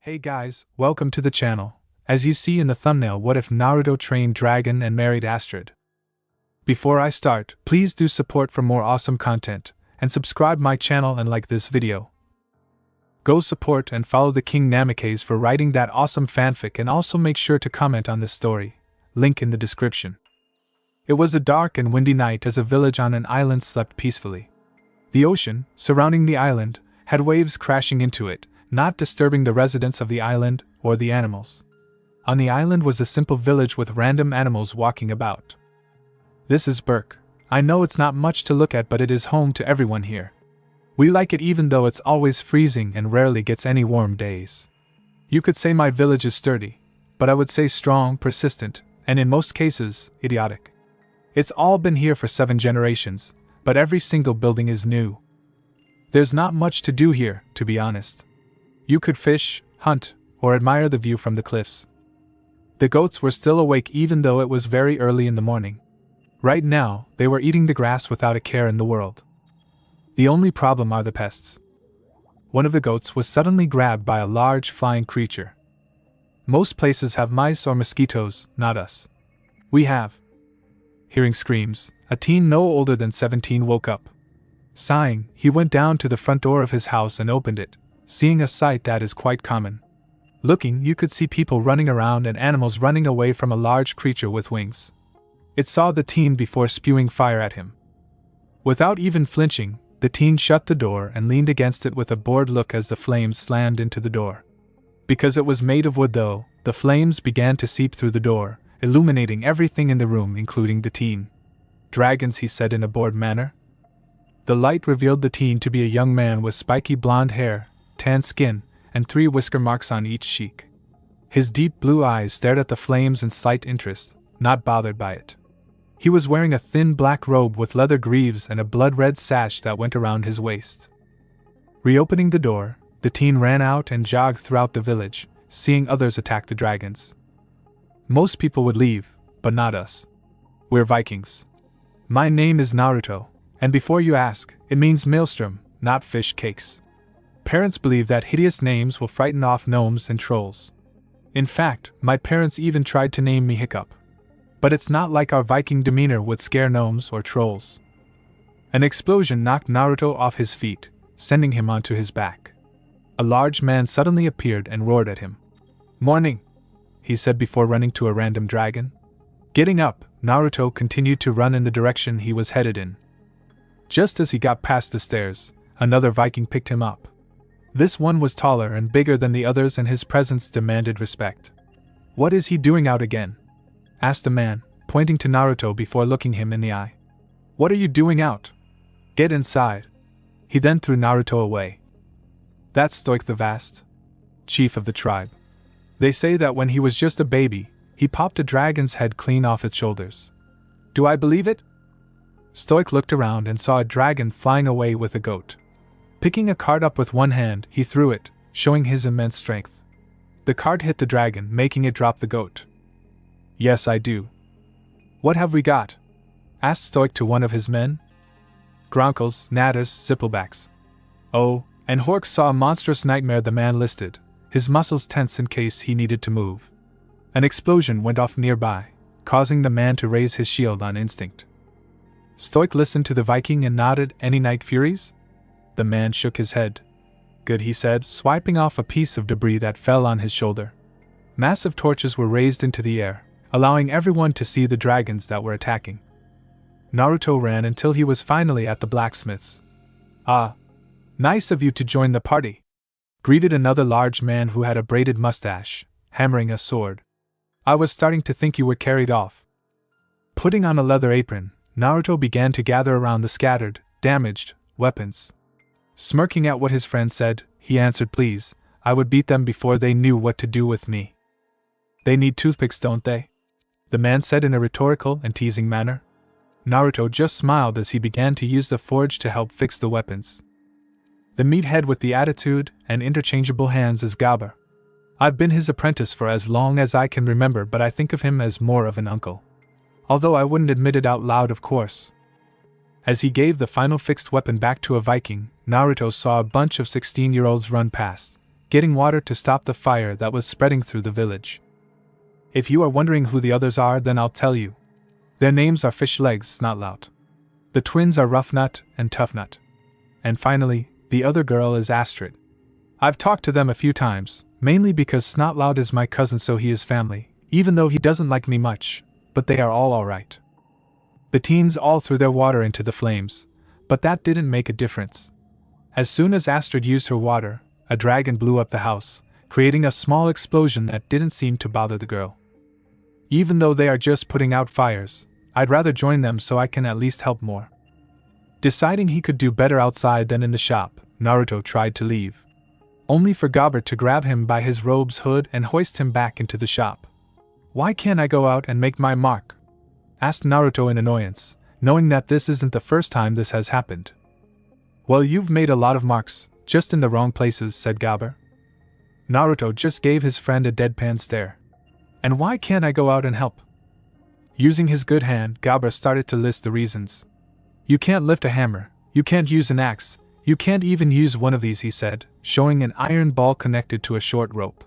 Hey guys, welcome to the channel. As you see in the thumbnail, what if Naruto trained dragon and married Astrid? Before I start, please do support for more awesome content, and subscribe my channel and like this video. Go support and follow the King Namikaze for writing that awesome fanfic, and also make sure to comment on this story, link in the description. It was a dark and windy night as a village on an island slept peacefully. The ocean, surrounding the island, had waves crashing into it, not disturbing the residents of the island or the animals. On the island was a simple village with random animals walking about. This is Burke. I know it's not much to look at, but it is home to everyone here. We like it even though it's always freezing and rarely gets any warm days. You could say my village is sturdy, but I would say strong, persistent, and in most cases, idiotic. It's all been here for 7 generations, but every single building is new. There's not much to do here, to be honest. You could fish, hunt, or admire the view from the cliffs. The goats were still awake even though it was very early in the morning. Right now, they were eating the grass without a care in the world. The only problem are the pests. One of the goats was suddenly grabbed by a large flying creature. Most places have mice or mosquitoes, not us. We have. Hearing screams, a teen no older than 17 woke up. Sighing, he went down to the front door of his house and opened it, seeing a sight that is quite common. Looking, you could see people running around and animals running away from a large creature with wings. It saw the teen before spewing fire at him. Without even flinching, the teen shut the door and leaned against it with a bored look as the flames slammed into the door. Because it was made of wood though, the flames began to seep through the door, illuminating everything in the room including the teen. "Dragons," he said in a bored manner. The light revealed the teen to be a young man with spiky blonde hair, tan skin, and 3 whisker marks on each cheek. His deep blue eyes stared at the flames in slight interest, not bothered by it. He was wearing a thin black robe with leather greaves and a blood-red sash that went around his waist. Reopening the door, the teen ran out and jogged throughout the village, seeing others attack the dragons. Most people would leave, but not us. We're Vikings. My name is Naruto, and before you ask, it means maelstrom, not fish cakes. Parents believe that hideous names will frighten off gnomes and trolls. In fact, my parents even tried to name me Hiccup. But it's not like our Viking demeanor would scare gnomes or trolls. An explosion knocked Naruto off his feet, sending him onto his back. A large man suddenly appeared and roared at him. "Morning," he said before running to a random dragon. Getting up, Naruto continued to run in the direction he was headed in. Just as he got past the stairs, another Viking picked him up. This one was taller and bigger than the others, and his presence demanded respect. "What is he doing out again?" asked the man, pointing to Naruto before looking him in the eye. "What are you doing out? Get inside." He then threw Naruto away. That's Stoic the Vast, chief of the tribe. They say that when he was just a baby, he popped a dragon's head clean off its shoulders. Do I believe it? Stoic looked around and saw a dragon flying away with a goat. Picking a card up with one hand, he threw it, showing his immense strength. The card hit the dragon, making it drop the goat. "Yes, I do." "What have we got?" asked Stoic to one of his men. "Gronkles, Natters, Zipplebacks." "Oh," and Hork saw a monstrous nightmare the man listed, his muscles tense in case he needed to move. An explosion went off nearby, causing the man to raise his shield on instinct. Stoic listened to the Viking and nodded. "Any night furies?" The man shook his head. "Good," he said, swiping off a piece of debris that fell on his shoulder. Massive torches were raised into the air, allowing everyone to see the dragons that were attacking. Naruto ran until he was finally at the blacksmith's. "Ah, nice of you to join the party," greeted another large man who had a braided mustache, hammering a sword. "I was starting to think you were carried off." Putting on a leather apron, Naruto began to gather around the scattered, damaged weapons. Smirking at what his friend said, he answered, "Please, I would beat them before they knew what to do with me." "They need toothpicks, don't they?" the man said in a rhetorical and teasing manner. Naruto just smiled as he began to use the forge to help fix the weapons. The meathead with the attitude and interchangeable hands is Gabber. I've been his apprentice for as long as I can remember, but I think of him as more of an uncle. Although I wouldn't admit it out loud, of course. As he gave the final fixed weapon back to a Viking, Naruto saw a bunch of 16-year-olds run past, getting water to stop the fire that was spreading through the village. If you are wondering who the others are, then I'll tell you. Their names are Fish Legs Snotlout. The twins are Rough Nut and Tough Nut. And finally, the other girl is Astrid. I've talked to them a few times, mainly because Snotlout is my cousin, so he is family, even though he doesn't like me much, but they are all alright. The teens all threw their water into the flames, but that didn't make a difference. As soon as Astrid used her water, a dragon blew up the house, creating a small explosion that didn't seem to bother the girl. Even though they are just putting out fires, I'd rather join them so I can at least help more. Deciding he could do better outside than in the shop, Naruto tried to leave, only for Gabber to grab him by his robe's hood and hoist him back into the shop. "Why can't I go out and make my mark?" asked Naruto in annoyance, knowing that this isn't the first time this has happened. "Well, you've made a lot of marks, just in the wrong places," said Gabber. Naruto just gave his friend a deadpan stare. "And why can't I go out and help?" Using his good hand, Gabber started to list the reasons. "You can't lift a hammer, you can't use an axe, you can't even use one of these," he said, showing an iron ball connected to a short rope.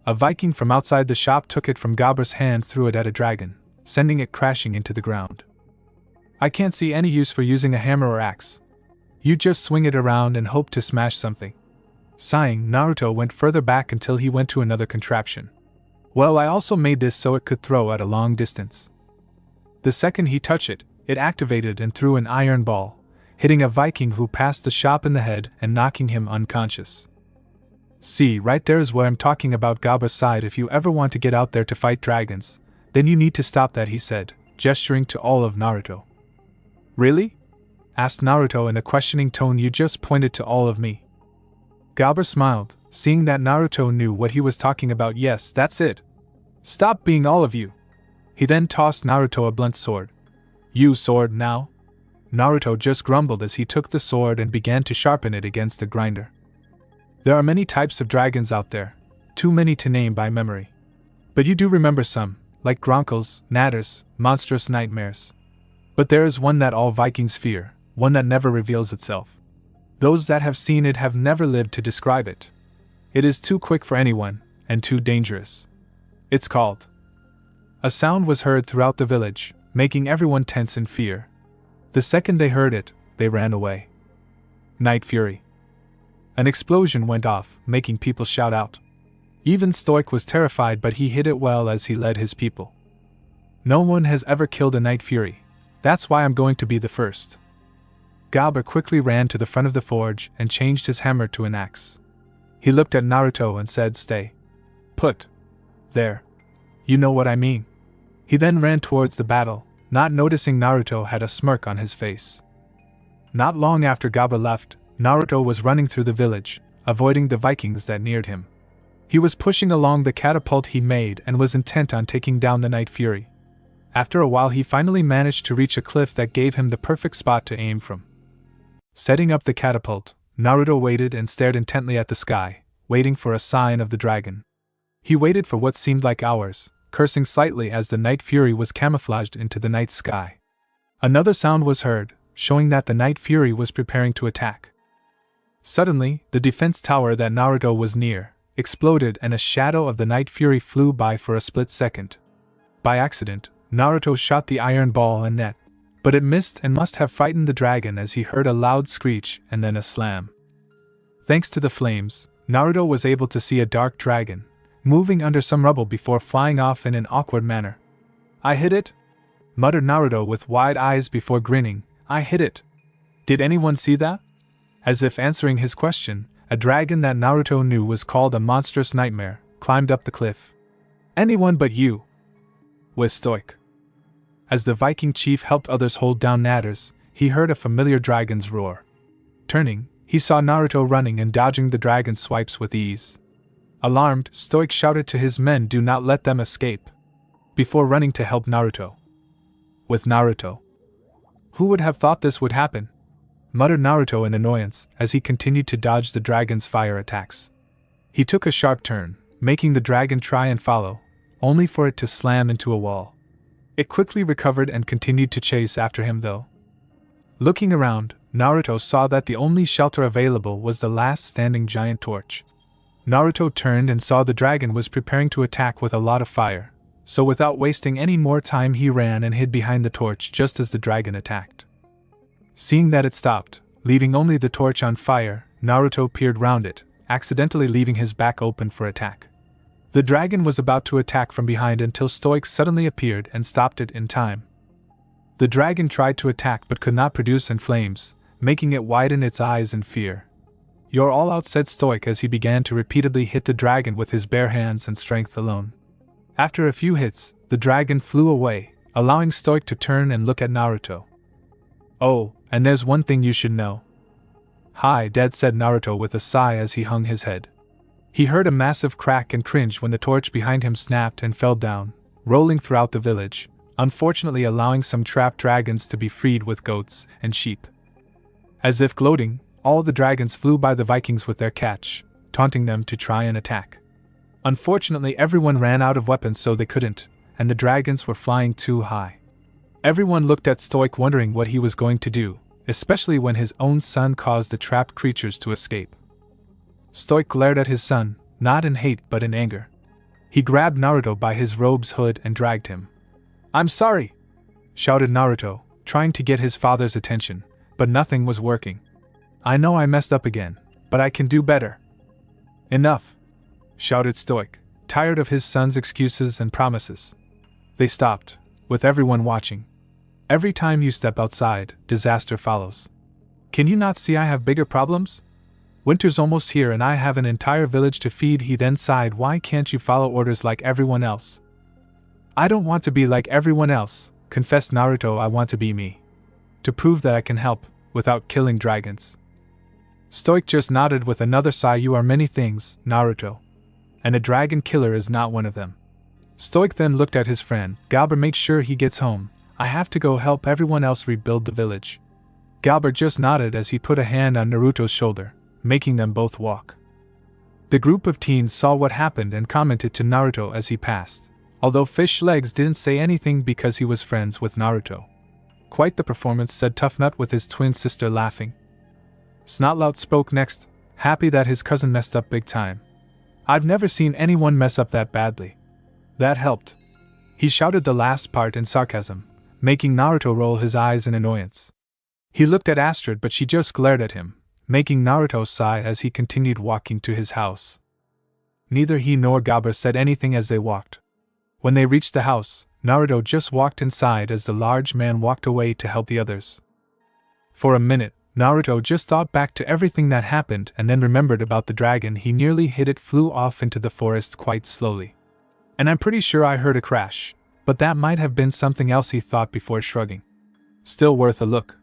A Viking from outside the shop took it from Gabber's hand, threw it at a dragon, sending it crashing into the ground. "I can't see any use for using a hammer or axe. You just swing it around and hope to smash something." Sighing, Naruto went further back until he went to another contraption. "Well, I also made this so it could throw at a long distance." The second he touched it, it activated and threw an iron ball, hitting a Viking who passed the shop in the head and knocking him unconscious. "See, right there is what I'm talking about," Gabber sighed. "If you ever want to get out there to fight dragons, then you need to stop that," he said, gesturing to all of Naruto. "Really?" asked Naruto in a questioning tone. "You just pointed to all of me." Gabber smiled, seeing that Naruto knew what he was talking about. "Yes, that's it. Stop being all of you." He then tossed Naruto a blunt sword. "Use sword now." Naruto just grumbled as he took the sword and began to sharpen it against the grinder. There are many types of dragons out there, too many to name by memory. But you do remember some, like Gronkles, Natters, monstrous nightmares. But there is one that all Vikings fear, one that never reveals itself. Those that have seen it have never lived to describe it. It is too quick for anyone, and too dangerous. It's called. A sound was heard throughout the village, making everyone tense in fear. The second they heard it, they ran away. Night Fury. An explosion went off, making people shout out. Even Stoic was terrified, but he hid it well as he led his people. "No one has ever killed a Night Fury. That's why I'm going to be the first." Gabber quickly ran to the front of the forge and changed his hammer to an axe. He looked at Naruto and said, "Stay put. There. You know what I mean." He then ran towards the battle, not noticing Naruto had a smirk on his face. Not long after Gabber left, Naruto was running through the village, avoiding the Vikings that neared him. He was pushing along the catapult he made and was intent on taking down the Night Fury. After a while he finally managed to reach a cliff that gave him the perfect spot to aim from. Setting up the catapult, Naruto waited and stared intently at the sky, waiting for a sign of the dragon. He waited for what seemed like hours, cursing slightly as the Night Fury was camouflaged into the night sky. Another sound was heard, showing that the Night Fury was preparing to attack. Suddenly, the defense tower that Naruto was near exploded and a shadow of the Night Fury flew by for a split second. By accident, Naruto shot the iron ball and net, but it missed and must have frightened the dragon as he heard a loud screech and then a slam. Thanks to the flames, Naruto was able to see a dark dragon, moving under some rubble before flying off in an awkward manner. "I hit it?" muttered Naruto with wide eyes before grinning. "I hit it. Did anyone see that?" As if answering his question, a dragon that Naruto knew was called a monstrous nightmare climbed up the cliff. "Anyone but you," was Stoic. As the Viking chief helped others hold down Natters, he heard a familiar dragon's roar. Turning, he saw Naruto running and dodging the dragon's swipes with ease. Alarmed, Stoic shouted to his men, "Do not let them escape," before running to help Naruto. With Naruto. "Who would have thought this would happen?" muttered Naruto in annoyance as he continued to dodge the dragon's fire attacks. He took a sharp turn, making the dragon try and follow, only for it to slam into a wall. It quickly recovered and continued to chase after him though. Looking around, Naruto saw that the only shelter available was the last standing giant torch. Naruto turned and saw the dragon was preparing to attack with a lot of fire, so without wasting any more time he ran and hid behind the torch just as the dragon attacked. Seeing that it stopped, leaving only the torch on fire, Naruto peered round it, accidentally leaving his back open for attack. The dragon was about to attack from behind until Stoic suddenly appeared and stopped it in time. The dragon tried to attack but could not produce in flames, making it widen its eyes in fear. "You're all out," said Stoic as he began to repeatedly hit the dragon with his bare hands and strength alone. After a few hits, the dragon flew away, allowing Stoic to turn and look at Naruto. "Oh, and there's one thing you should know." "Hi, Dad," said Naruto with a sigh as he hung his head. He heard a massive crack and cringed when the torch behind him snapped and fell down, rolling throughout the village, unfortunately allowing some trapped dragons to be freed with goats and sheep. As if gloating, all the dragons flew by the Vikings with their catch, taunting them to try and attack. Unfortunately, everyone ran out of weapons so they couldn't, and the dragons were flying too high. Everyone looked at Stoic wondering what he was going to do, especially when his own son caused the trapped creatures to escape. Stoic glared at his son, not in hate but in anger. He grabbed Naruto by his robe's hood and dragged him. "I'm sorry!" shouted Naruto, trying to get his father's attention, but nothing was working. "I know I messed up again, but I can do better." "Enough!" shouted Stoic, tired of his son's excuses and promises. They stopped, with everyone watching. "Every time you step outside, disaster follows. Can you not see I have bigger problems? Winter's almost here and I have an entire village to feed." He then sighed. "Why can't you follow orders like everyone else?" "I don't want to be like everyone else," confessed Naruto. "I want to be me. To prove that I can help, without killing dragons." Stoic just nodded with another sigh. "You are many things, Naruto. And a dragon killer is not one of them." Stoic then looked at his friend. "Galber, make sure he gets home. I have to go help everyone else rebuild the village." Galber just nodded as he put a hand on Naruto's shoulder, making them both walk. The group of teens saw what happened and commented to Naruto as he passed, although Fish Legs didn't say anything because he was friends with Naruto. "Quite the performance," said Tough Nut with his twin sister laughing. Snotlout spoke next, happy that his cousin messed up big time. "I've never seen anyone mess up that badly." "That helped." He shouted the last part in sarcasm, making Naruto roll his eyes in annoyance. He looked at Astrid but she just glared at him, making Naruto sigh as he continued walking to his house. Neither he nor Galber said anything as they walked. When they reached the house, Naruto just walked inside as the large man walked away to help the others. For a minute, Naruto just thought back to everything that happened and then remembered about the dragon. He nearly hit it, flew off into the forest quite slowly. "And I'm pretty sure I heard a crash, but that might have been something else," he thought before shrugging. "Still worth a look."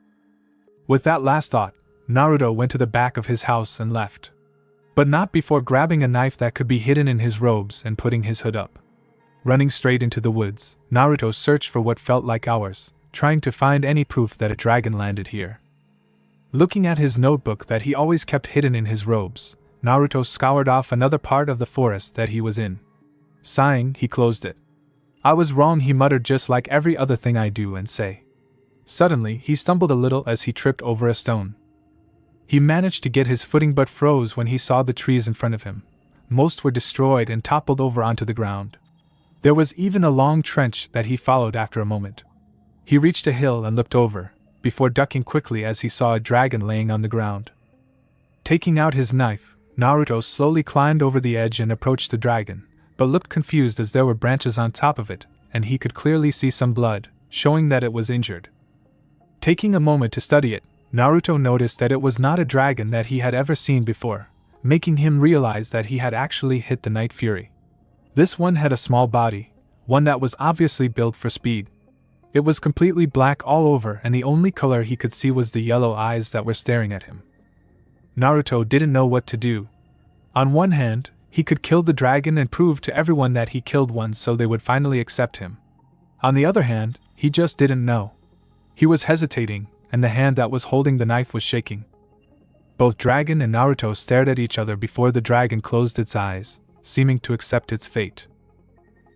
With that last thought, Naruto went to the back of his house and left. But not before grabbing a knife that could be hidden in his robes and putting his hood up. Running straight into the woods, Naruto searched for what felt like hours, trying to find any proof that a dragon landed here. Looking at his notebook that he always kept hidden in his robes, Naruto scoured off another part of the forest that he was in. Sighing, he closed it. "I was wrong," he muttered, "just like every other thing I do and say." Suddenly, he stumbled a little as he tripped over a stone. He managed to get his footing but froze when he saw the trees in front of him. Most were destroyed and toppled over onto the ground. There was even a long trench that he followed after a moment. He reached a hill and looked over, before ducking quickly as he saw a dragon laying on the ground. Taking out his knife, Naruto slowly climbed over the edge and approached the dragon, but looked confused as there were branches on top of it, and he could clearly see some blood, showing that it was injured. Taking a moment to study it, Naruto noticed that it was not a dragon that he had ever seen before, making him realize that he had actually hit the Night Fury. This one had a small body, one that was obviously built for speed. It was completely black all over and the only color he could see was the yellow eyes that were staring at him. Naruto didn't know what to do. On one hand, he could kill the dragon and prove to everyone that he killed one so they would finally accept him. On the other hand, he just didn't know. He was hesitating, and the hand that was holding the knife was shaking. Both dragon and Naruto stared at each other before the dragon closed its eyes, seeming to accept its fate.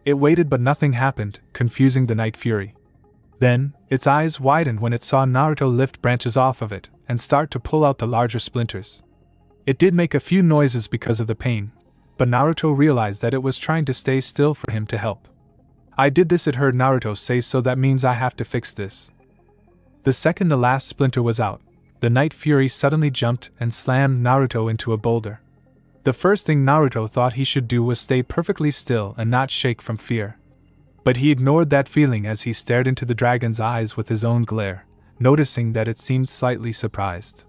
It waited but nothing happened, confusing the Night Fury. Then, its eyes widened when it saw Naruto lift branches off of it and start to pull out the larger splinters. It did make a few noises because of the pain, but Naruto realized that it was trying to stay still for him to help. I did this, it heard Naruto say, so that means I have to fix this. The second the last splinter was out, the Night Fury suddenly jumped and slammed Naruto into a boulder. The first thing Naruto thought he should do was stay perfectly still and not shake from fear. But he ignored that feeling as he stared into the dragon's eyes with his own glare, noticing that it seemed slightly surprised.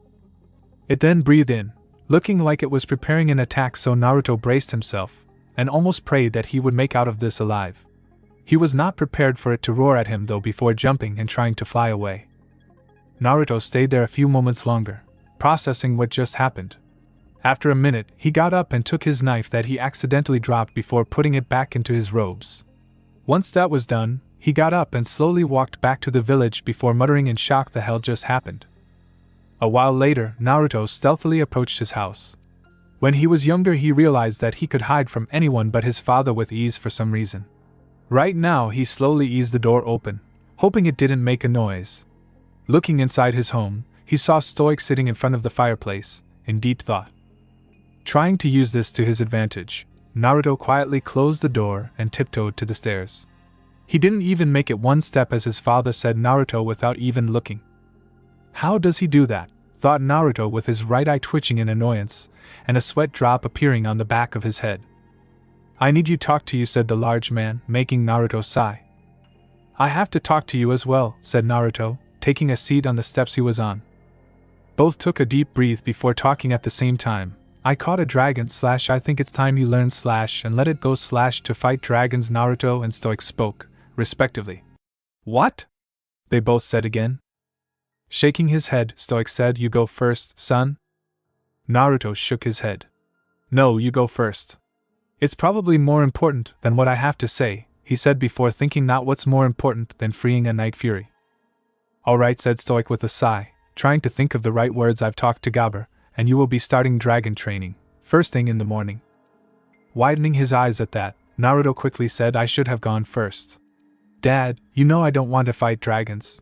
It then breathed in, looking like it was preparing an attack, so Naruto braced himself and almost prayed that he would make out of this alive. He was not prepared for it to roar at him though before jumping and trying to fly away. Naruto stayed there a few moments longer, processing what just happened. After a minute, he got up and took his knife that he accidentally dropped before putting it back into his robes. Once that was done, he got up and slowly walked back to the village before muttering in shock the hell just happened. A while later, Naruto stealthily approached his house. When he was younger, he realized that he could hide from anyone but his father with ease for some reason. Right now, he slowly eased the door open, hoping it didn't make a noise. Looking inside his home, he saw Stoic sitting in front of the fireplace, in deep thought. Trying to use this to his advantage, Naruto quietly closed the door and tiptoed to the stairs. He didn't even make it one step as his father said Naruto without even looking. How does he do that? Thought Naruto with his right eye twitching in annoyance, and a sweat drop appearing on the back of his head. I need you to talk to you, said the large man, making Naruto sigh. I have to talk to you as well, said Naruto, taking a seat on the steps he was on. Both took a deep breath before talking at the same time. I caught a dragon / I think it's time you learn / and let it go / to fight dragons, Naruto and Stoic spoke, respectively. What? They both said again. Shaking his head, Stoic said, you go first, son. Naruto shook his head. No, you go first. It's probably more important than what I have to say, he said before thinking not what's more important than freeing a Night Fury. Alright, said Stoic with a sigh, trying to think of the right words. I've talked to Gabber, and you will be starting dragon training, first thing in the morning. Widening his eyes at that, Naruto quickly said, I should have gone first. Dad, you know I don't want to fight dragons.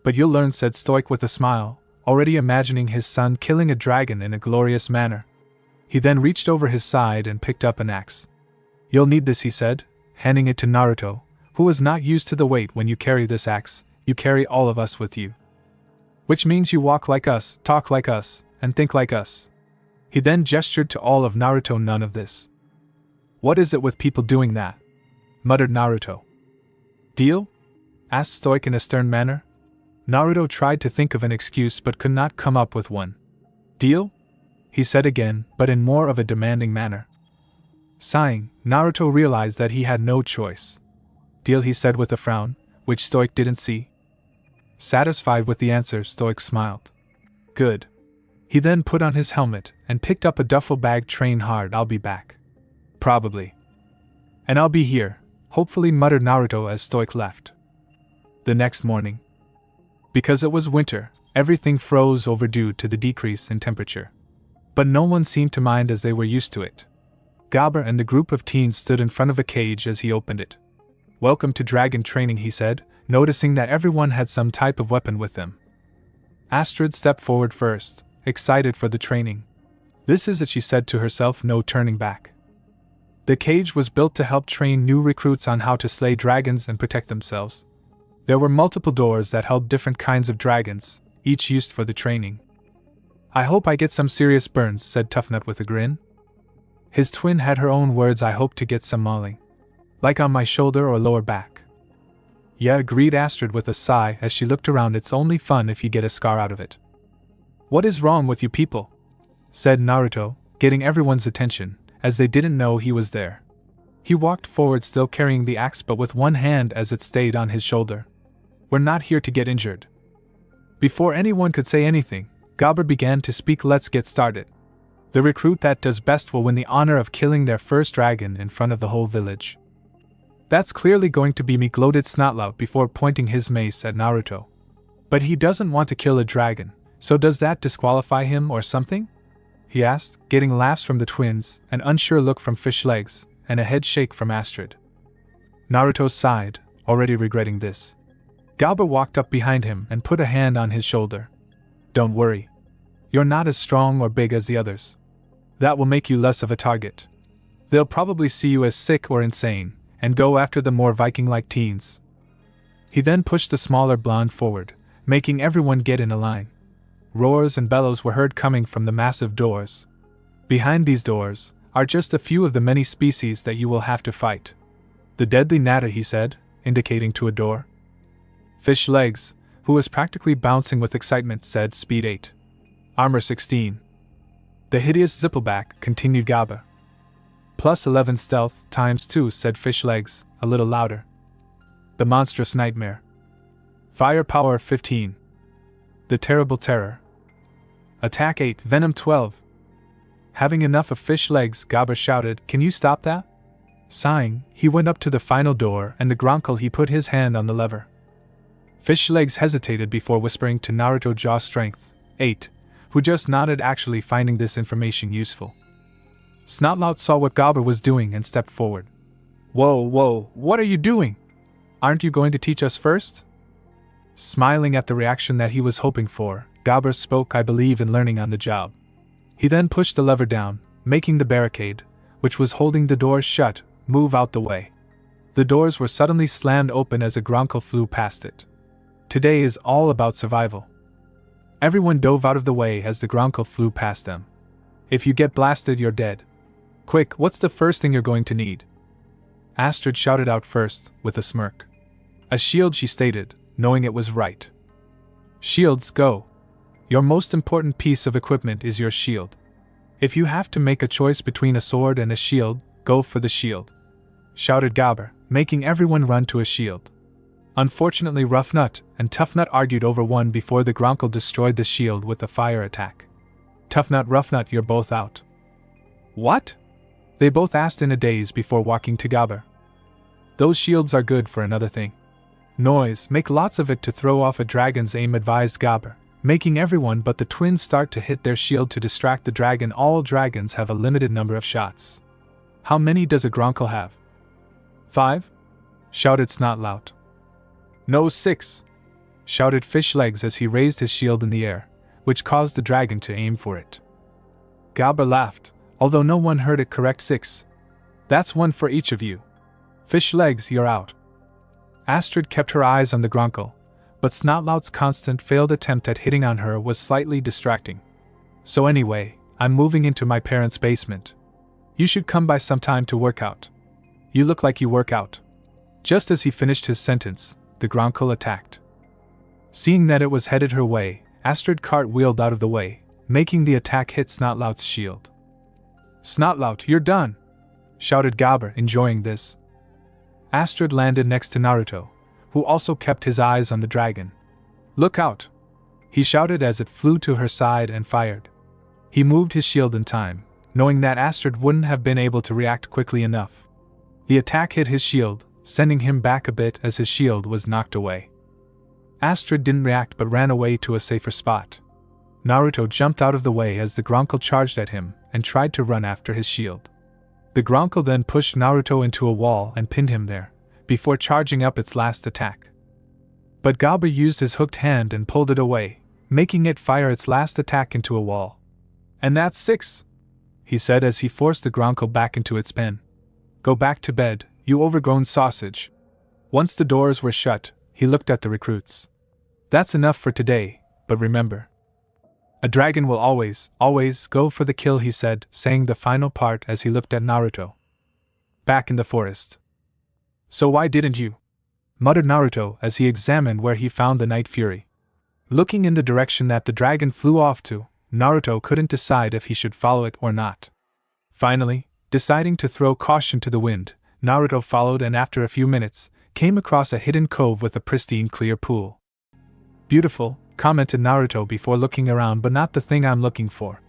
But you'll learn, said Stoic with a smile, already imagining his son killing a dragon in a glorious manner. He then reached over his side and picked up an axe. You'll need this, he said, handing it to Naruto, who was not used to the weight. When you carry this axe, you carry all of us with you. Which means you walk like us, talk like us, and think like us. He then gestured to all of Naruto. None of this. What is it with people doing that? Muttered Naruto. Deal? Asked Stoic in a stern manner. Naruto tried to think of an excuse but could not come up with one. Deal? He said again, but in more of a demanding manner. Sighing, Naruto realized that he had no choice. Deal, he said with a frown, which Stoic didn't see. Satisfied with the answer, Stoic smiled. Good. He then put on his helmet and picked up a duffel bag. Train hard, I'll be back. Probably. And I'll be here, hopefully, muttered Naruto as Stoic left. The next morning. Because it was winter, everything froze over due to the decrease in temperature. But no one seemed to mind as they were used to it. Gabber and the group of teens stood in front of a cage as he opened it. Welcome to dragon training, he said, noticing that everyone had some type of weapon with them. Astrid stepped forward first, excited for the training. This is it, she said to herself, no turning back. The cage was built to help train new recruits on how to slay dragons and protect themselves. There were multiple doors that held different kinds of dragons, each used for the training. I hope I get some serious burns, said Toughnut with a grin. His twin had her own words. I hope to get some mauling. Like on my shoulder or lower back. Yeah, agreed Astrid with a sigh as she looked around. It's only fun if you get a scar out of it. What is wrong with you people? Said Naruto, getting everyone's attention, as they didn't know he was there. He walked forward still carrying the axe but with one hand as it stayed on his shoulder. We're not here to get injured. Before anyone could say anything, Gabber began to speak. Let's get started. The recruit that does best will win the honor of killing their first dragon in front of the whole village. That's clearly going to be me, gloated Snotlout before pointing his mace at Naruto. But he doesn't want to kill a dragon, so does that disqualify him or something? He asked, getting laughs from the twins, an unsure look from Fish Legs, and a head shake from Astrid. Naruto sighed, already regretting this. Gabber walked up behind him and put a hand on his shoulder. Don't worry. You're not as strong or big as the others. That will make you less of a target. They'll probably see you as sick or insane, and go after the more Viking-like teens. He then pushed the smaller blonde forward, making everyone get in a line. Roars and bellows were heard coming from the massive doors. Behind these doors are just a few of the many species that you will have to fight. The deadly Natter, he said, indicating to a door. Fish Legs, who was practically bouncing with excitement, said Speed 8. Armor 16. The hideous Zippleback, continued Gaba. Plus 11 stealth times 2, said Fish Legs, a little louder. The monstrous Nightmare. Firepower 15. The Terrible Terror. Attack 8, Venom 12. Having enough of Fish Legs, Gaba shouted, "Can you stop that?" Sighing, he went up to the final door, and the Gronkle he put his hand on the lever. Fish Legs hesitated before whispering to Naruto Jaw Strength 8, who just nodded, actually finding this information useful. Snotlout saw what Gaba was doing and stepped forward. Whoa, what are you doing? Aren't you going to teach us first?" Smiling at the reaction that he was hoping for, Gaba spoke, "I believe in learning on the job." He then pushed the lever down, making the barricade, which was holding the doors shut, move out the way. The doors were suddenly slammed open as a Gronkle flew past it. Today is all about survival. Everyone dove out of the way as the Gronkle flew past them. If you get blasted, you're dead. Quick, what's the first thing you're going to need? Astrid shouted out first, with a smirk. A shield, she stated, knowing it was right. Shields, go. Your most important piece of equipment is your shield. If you have to make a choice between a sword and a shield, go for the shield, shouted Gabber, making everyone run to a shield. Unfortunately, Rough Nut and Tough Nut argued over one before the Gronkle destroyed the shield with a fire attack. Tough Nut, Rough Nut, you're both out. What? They both asked in a daze before walking to Gabber. Those shields are good for another thing. Noise, make lots of it to throw off a dragon's aim, advised Gabber, making everyone but the twins start to hit their shield to distract the dragon. All dragons have a limited number of shots. How many does a Gronkle have? 5? Shouted Snotlout. No, 6, shouted Fish Legs as he raised his shield in the air, which caused the dragon to aim for it. Gabber laughed, although no one heard it correct. 6. That's one for each of you. Fish Legs, you're out. Astrid kept her eyes on the Gronkle, but Snotlout's constant failed attempt at hitting on her was slightly distracting. So anyway, I'm moving into my parents' basement. You should come by sometime to work out. You look like you work out. Just as he finished his sentence, the Gronkle attacked. Seeing that it was headed her way, Astrid cartwheeled out of the way, making the attack hit Snotlout's shield. Snotlout, you're done, shouted Gabber, enjoying this. Astrid landed next to Naruto, who also kept his eyes on the dragon. Look out, he shouted as it flew to her side and fired. He moved his shield in time, knowing that Astrid wouldn't have been able to react quickly enough. The attack hit his shield, sending him back a bit as his shield was knocked away. Astrid didn't react but ran away to a safer spot. Naruto jumped out of the way as the Gronkle charged at him and tried to run after his shield. The Gronkle then pushed Naruto into a wall and pinned him there, before charging up its last attack. But Gabber used his hooked hand and pulled it away, making it fire its last attack into a wall. And that's 6, he said as he forced the Gronkle back into its pen. Go back to bed, you overgrown sausage. Once the doors were shut, he looked at the recruits. That's enough for today, but remember, a dragon will always go for the kill, he said, saying the final part as he looked at Naruto. Back in the forest. So why didn't you? Muttered Naruto as he examined where he found the Night Fury. Looking in the direction that the dragon flew off to, Naruto couldn't decide if he should follow it or not. Finally, deciding to throw caution to the wind, Naruto followed and after a few minutes, came across a hidden cove with a pristine clear pool. Beautiful, commented Naruto before looking around, but not the thing I'm looking for.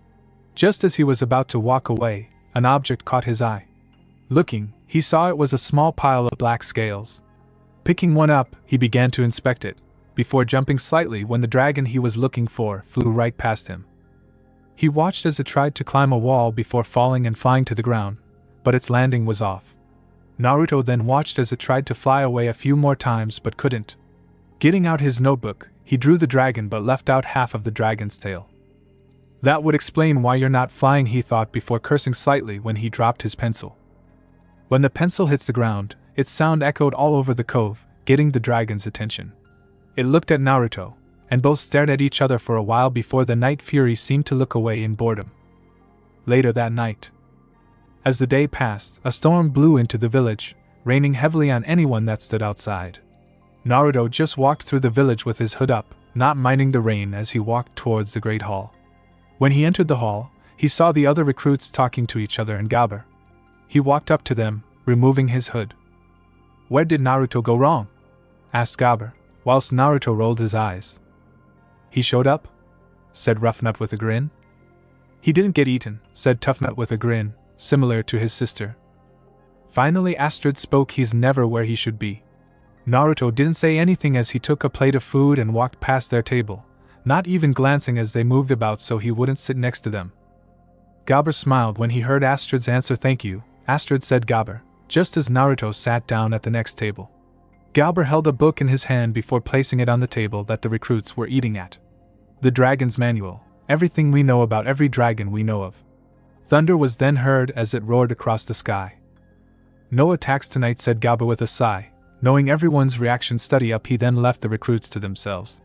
Just as he was about to walk away, an object caught his eye. Looking, he saw it was a small pile of black scales. Picking one up, he began to inspect it, before jumping slightly when the dragon he was looking for flew right past him. He watched as it tried to climb a wall before falling and flying to the ground, but its landing was off. Naruto then watched as it tried to fly away a few more times but couldn't. Getting out his notebook, he drew the dragon but left out half of the dragon's tail. That would explain why you're not flying, he thought before cursing slightly when he dropped his pencil. When the pencil hits the ground, its sound echoed all over the cove, getting the dragon's attention. It looked at Naruto, and both stared at each other for a while before the Night Fury seemed to look away in boredom. Later that night, as the day passed, a storm blew into the village, raining heavily on anyone that stood outside. Naruto just walked through the village with his hood up, not minding the rain as he walked towards the great hall. When he entered the hall, he saw the other recruits talking to each other and Gabber. He walked up to them, removing his hood. "Where did Naruto go wrong?" asked Gabber, whilst Naruto rolled his eyes. "He showed up?" said Roughnut with a grin. "He didn't get eaten," said Toughnut with a grin, similar to his sister. Finally Astrid spoke. "He's never where he should be." Naruto didn't say anything as he took a plate of food and walked past their table, not even glancing as they moved about so he wouldn't sit next to them. Gabber smiled when he heard Astrid's answer. "Thank you," Astrid said Gabber, just as Naruto sat down at the next table. Gabber held a book in his hand before placing it on the table that the recruits were eating at. "The Dragon's Manual, everything we know about every dragon we know of." Thunder was then heard as it roared across the sky. "No attacks tonight," said Gabber with a sigh. Knowing everyone's reaction study up, he then left the recruits to themselves.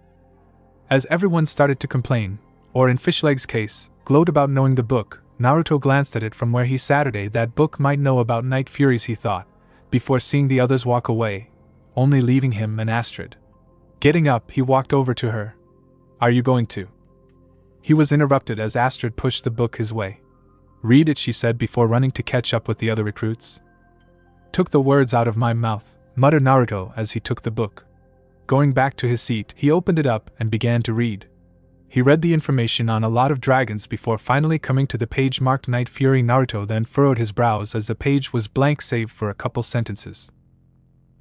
As everyone started to complain, or in Fishleg's case, gloat about knowing the book, Naruto glanced at it from where he sat. That book might know about Night Furies, he thought, before seeing the others walk away, only leaving him and Astrid. Getting up, he walked over to her. "Are you going to?" He was interrupted as Astrid pushed the book his way. "Read it," she said before running to catch up with the other recruits. "Took the words out of my mouth," muttered Naruto as he took the book. Going back to his seat, he opened it up and began to read. He read the information on a lot of dragons before finally coming to the page marked Night Fury. Naruto then furrowed his brows as the page was blank save for a couple sentences.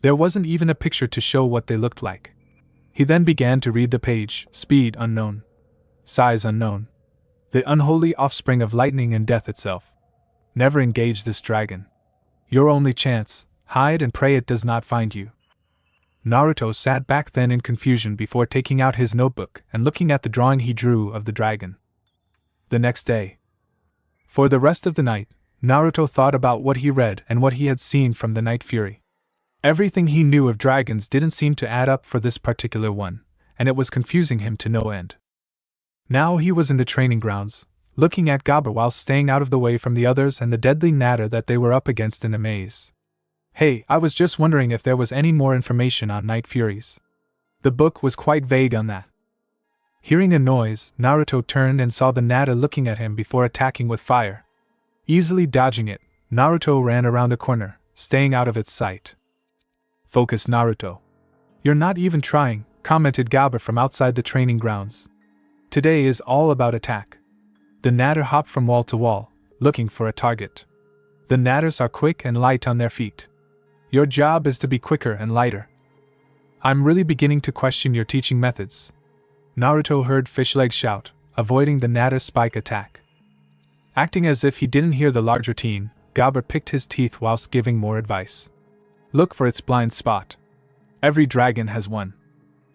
There wasn't even a picture to show what they looked like. He then began to read the page. "Speed unknown. Size unknown. The unholy offspring of lightning and death itself. Never engage this dragon. Your only chance, hide and pray it does not find you." Naruto sat back then in confusion before taking out his notebook and looking at the drawing he drew of the dragon. The next day. For the rest of the night, Naruto thought about what he read and what he had seen from the Night Fury. Everything he knew of dragons didn't seem to add up for this particular one, and it was confusing him to no end. Now he was in the training grounds, looking at Gabber while staying out of the way from the others and the deadly natter that they were up against in a maze. "Hey, I was just wondering if there was any more information on Night Furies. The book was quite vague on that." Hearing a noise, Naruto turned and saw the natter looking at him before attacking with fire. Easily dodging it, Naruto ran around a corner, staying out of its sight. "Focus, Naruto. You're not even trying," commented Gabber from outside the training grounds. "Today is all about attack." The natter hopped from wall to wall, looking for a target. The natters are quick and light on their feet. Your job is to be quicker and lighter. I'm really beginning to question your teaching methods." Naruto heard Fishleg shout, avoiding the natter's spike attack. Acting as if he didn't hear the large routine, Gabber picked his teeth whilst giving more advice. "Look for its blind spot. Every dragon has one.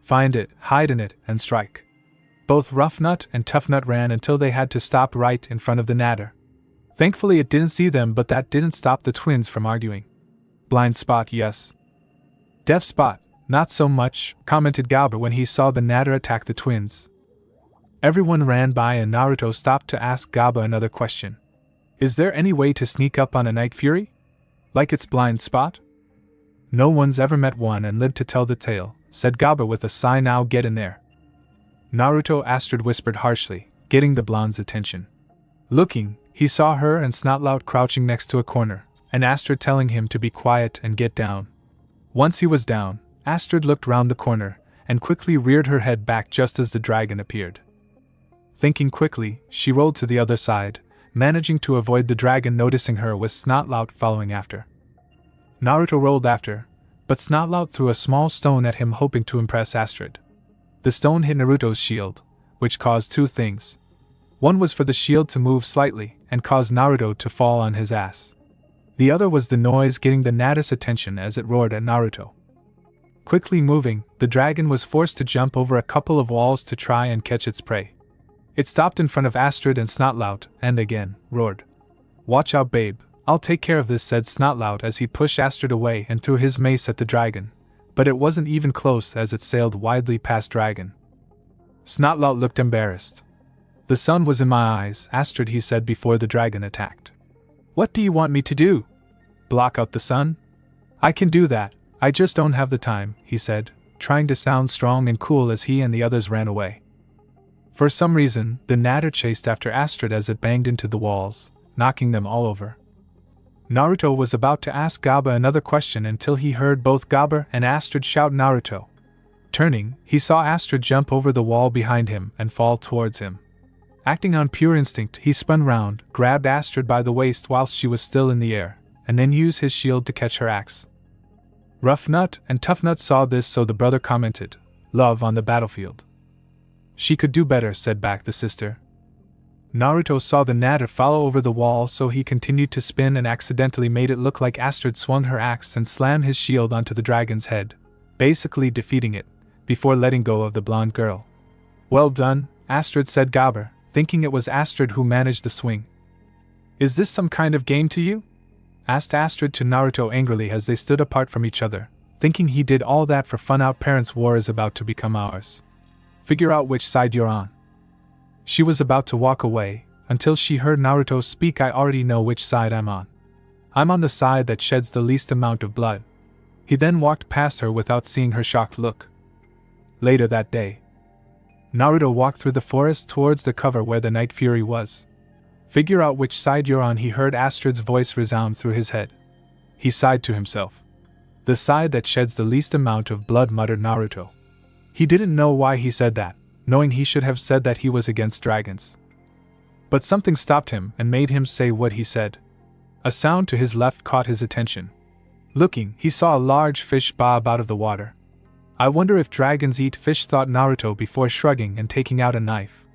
Find it, hide in it, and strike." Both Roughnut and Toughnut ran until they had to stop right in front of the natter. Thankfully it didn't see them, but that didn't stop the twins from arguing. "Blind spot, yes. Deaf spot, not so much," commented Gabber when he saw the natter attack the twins. Everyone ran by and Naruto stopped to ask Gabber another question. "Is there any way to sneak up on a Night Fury? Like its blind spot?" "No one's ever met one and lived to tell the tale," said Gabber with a sigh. "Now get in there." Naruto, Astrid whispered harshly, getting the blonde's attention. Looking, he saw her and Snotlout crouching next to a corner, and Astrid telling him to be quiet and get down. Once he was down, Astrid looked round the corner, and quickly reared her head back just as the dragon appeared. Thinking quickly, she rolled to the other side, managing to avoid the dragon noticing her with Snotlout following after. Naruto rolled after, but Snotlout threw a small stone at him hoping to impress Astrid. The stone hit Naruto's shield, which caused two things. One was for the shield to move slightly and cause Naruto to fall on his ass. The other was the noise getting the natter's attention as it roared at Naruto. Quickly moving, the dragon was forced to jump over a couple of walls to try and catch its prey. It stopped in front of Astrid and Snotlout, and again, roared. "Watch out, babe, "I'll take care of this," said Snotlout as he pushed Astrid away and threw his mace at the dragon, but it wasn't even close as it sailed widely past dragon. Snotlout looked embarrassed. "The sun was in my eyes, Astrid," he said before the dragon attacked. "What do you want me to do? Block out the sun?" "I can do that, I just don't have the time," he said, trying to sound strong and cool as he and the others ran away. For some reason, the Natter chased after Astrid as it banged into the walls, knocking them all over. Naruto was about to ask Gaba another question until he heard both Gaba and Astrid shout Naruto. Turning, he saw Astrid jump over the wall behind him and fall towards him. Acting on pure instinct, he spun round, grabbed Astrid by the waist whilst she was still in the air, and then used his shield to catch her axe. Rough Nut and Tough Nut saw this, so the brother commented, "Love on the battlefield." "She could do better," said back the sister. Naruto saw the Natter follow over the wall, so he continued to spin and accidentally made it look like Astrid swung her axe and slammed his shield onto the dragon's head, basically defeating it, before letting go of the blonde girl. "Well done, Astrid," said Gabber, thinking it was Astrid who managed the swing. "Is this some kind of game to you?" asked Astrid to Naruto angrily as they stood apart from each other, thinking he did all that for fun. "Our parents' war is about to become ours. Figure out which side you're on." She was about to walk away, until she heard Naruto speak. "I already know which side I'm on. I'm on the side that sheds the least amount of blood." He then walked past her without seeing her shocked look. Later that day, Naruto walked through the forest towards the cover where the Night Fury was. "Figure out which side you're on," he heard Astrid's voice resound through his head. He sighed to himself. "The side that sheds the least amount of blood," muttered Naruto. He didn't know why he said that, knowing he should have said that he was against dragons. But something stopped him and made him say what he said. A sound to his left caught his attention. Looking, he saw a large fish bob out of the water. "I wonder if dragons eat fish," thought Naruto before shrugging and taking out a knife.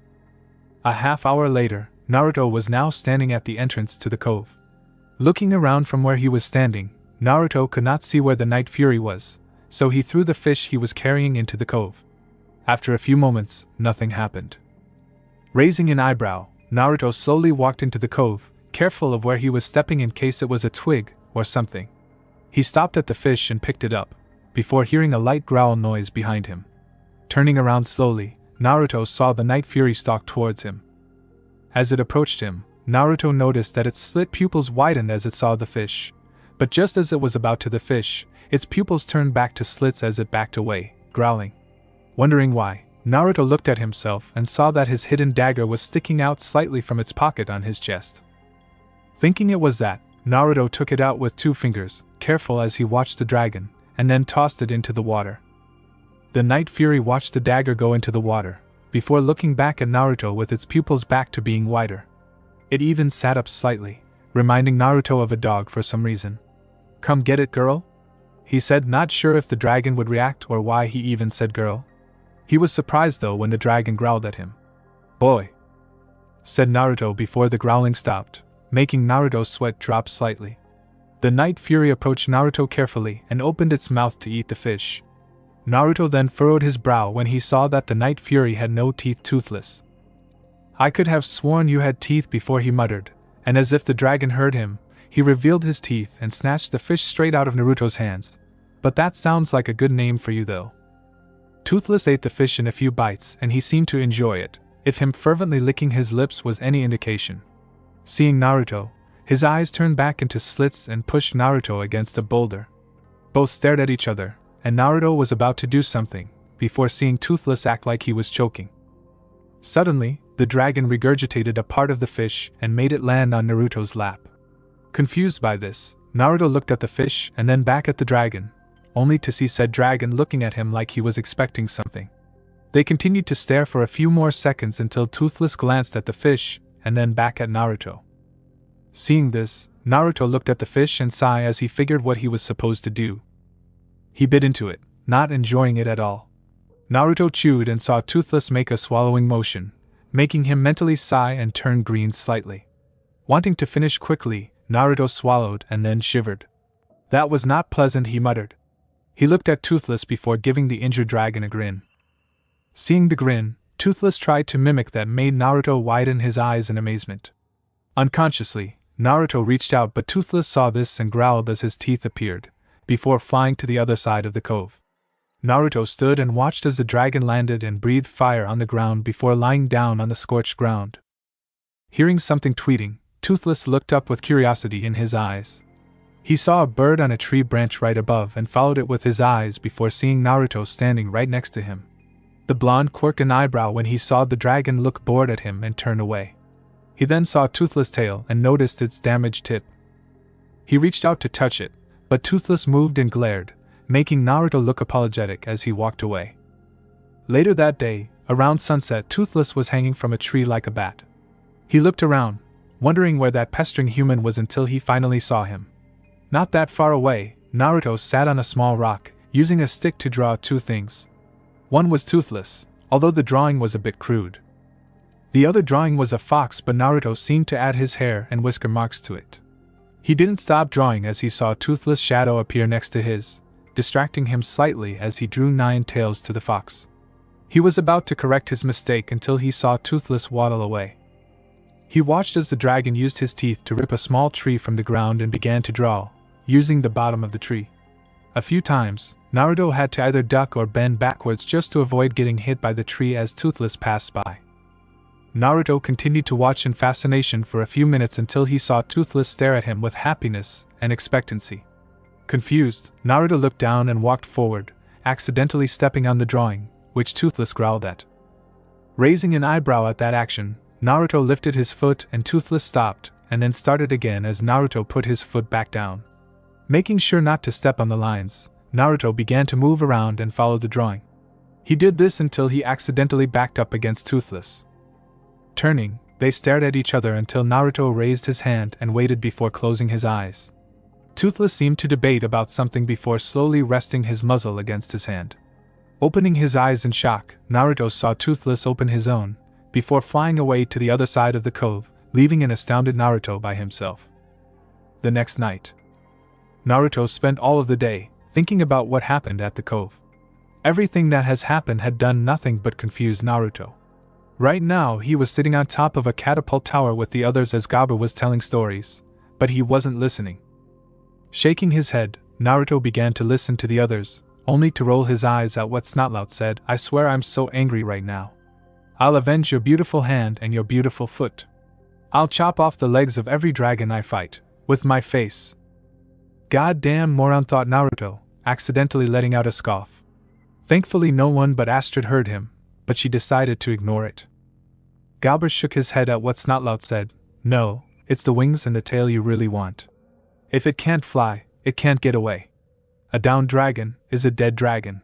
A half hour later, Naruto was now standing at the entrance to the cove. Looking around from where he was standing, Naruto could not see where the Night Fury was, so he threw the fish he was carrying into the cove. After a few moments, nothing happened. Raising an eyebrow, Naruto slowly walked into the cove, careful of where he was stepping in case it was a twig or something. He stopped at the fish and picked it up, before hearing a light growl noise behind him. Turning around slowly, Naruto saw the Night Fury stalk towards him. As it approached him, Naruto noticed that its slit pupils widened as it saw the fish, but just as it was about to the fish, its pupils turned back to slits as it backed away, growling. Wondering why, Naruto looked at himself and saw that his hidden dagger was sticking out slightly from its pocket on his chest. Thinking it was that, Naruto took it out with 2 fingers, careful as he watched the dragon, and then tossed it into the water. The Night Fury watched the dagger go into the water, before looking back at Naruto with its pupils back to being wider. It even sat up slightly, reminding Naruto of a dog for some reason. "Come get it, girl?" he said, not sure if the dragon would react or why he even said girl. He was surprised though when the dragon growled at him. "Boy," said Naruto before the growling stopped, making Naruto's sweat drop slightly. The Night Fury approached Naruto carefully and opened its mouth to eat the fish. Naruto then furrowed his brow when he saw that the Night Fury had no teeth, toothless. "I could have sworn you had teeth," before he muttered, and as if the dragon heard him, he revealed his teeth and snatched the fish straight out of Naruto's hands. "But that sounds like a good name for you though." Toothless ate the fish in a few bites and he seemed to enjoy it, if him fervently licking his lips was any indication. Seeing Naruto, his eyes turned back into slits and pushed Naruto against a boulder. Both stared at each other, and Naruto was about to do something, before seeing Toothless act like he was choking. Suddenly, the dragon regurgitated a part of the fish and made it land on Naruto's lap. Confused by this, Naruto looked at the fish and then back at the dragon, only to see said dragon looking at him like he was expecting something. They continued to stare for a few more seconds until Toothless glanced at the fish and then back at Naruto. Seeing this, Naruto looked at the fish and sighed as he figured what he was supposed to do. He bit into it, not enjoying it at all. Naruto chewed and saw Toothless make a swallowing motion, making him mentally sigh and turn green slightly. Wanting to finish quickly, Naruto swallowed and then shivered. "That was not pleasant," he muttered. He looked at Toothless before giving the injured dragon a grin. Seeing the grin, Toothless tried to mimic that, made Naruto widen his eyes in amazement. Unconsciously, Naruto reached out, but Toothless saw this and growled as his teeth appeared, before flying to the other side of the cove. Naruto stood and watched as the dragon landed and breathed fire on the ground before lying down on the scorched ground. Hearing something tweeting, Toothless looked up with curiosity in his eyes. He saw a bird on a tree branch right above and followed it with his eyes before seeing Naruto standing right next to him. The blonde quirked an eyebrow when he saw the dragon look bored at him and turn away. He then saw Toothless' tail and noticed its damaged tip. He reached out to touch it, but Toothless moved and glared, making Naruto look apologetic as he walked away. Later that day, around sunset, Toothless was hanging from a tree like a bat. He looked around, wondering where that pestering human was until he finally saw him. Not that far away, Naruto sat on a small rock, using a stick to draw two things. One was Toothless, although the drawing was a bit crude. The other drawing was a fox, but Naruto seemed to add his hair and whisker marks to it. He didn't stop drawing as he saw Toothless' shadow appear next to his, distracting him slightly as he drew 9 tails to the fox. He was about to correct his mistake until he saw Toothless waddle away. He watched as the dragon used his teeth to rip a small tree from the ground and began to draw, using the bottom of the tree. A few times, Naruto had to either duck or bend backwards just to avoid getting hit by the tree as Toothless passed by. Naruto continued to watch in fascination for a few minutes until he saw Toothless stare at him with happiness and expectancy. Confused, Naruto looked down and walked forward, accidentally stepping on the drawing, which Toothless growled at. Raising an eyebrow at that action, Naruto lifted his foot and Toothless stopped, and then started again as Naruto put his foot back down. Making sure not to step on the lines, Naruto began to move around and follow the drawing. He did this until he accidentally backed up against Toothless. Turning, they stared at each other until Naruto raised his hand and waited before closing his eyes. Toothless seemed to debate about something before slowly resting his muzzle against his hand. Opening his eyes in shock, Naruto saw Toothless open his own, before flying away to the other side of the cove, leaving an astounded Naruto by himself. The next night, Naruto spent all of the day thinking about what happened at the cove. Everything that has happened had done nothing but confuse Naruto. Right now he was sitting on top of a catapult tower with the others as Gaba was telling stories, but he wasn't listening. Shaking his head, Naruto began to listen to the others, only to roll his eyes at what Snotlout said. "I swear I'm so angry right now. I'll avenge your beautiful hand and your beautiful foot. I'll chop off the legs of every dragon I fight, with my face." "Goddamn moron," thought Naruto, accidentally letting out a scoff. Thankfully no one but Astrid heard him, but she decided to ignore it. Galber shook his head at what Snotlout said. "No, it's the wings and the tail you really want. If it can't fly, it can't get away. A downed dragon is a dead dragon."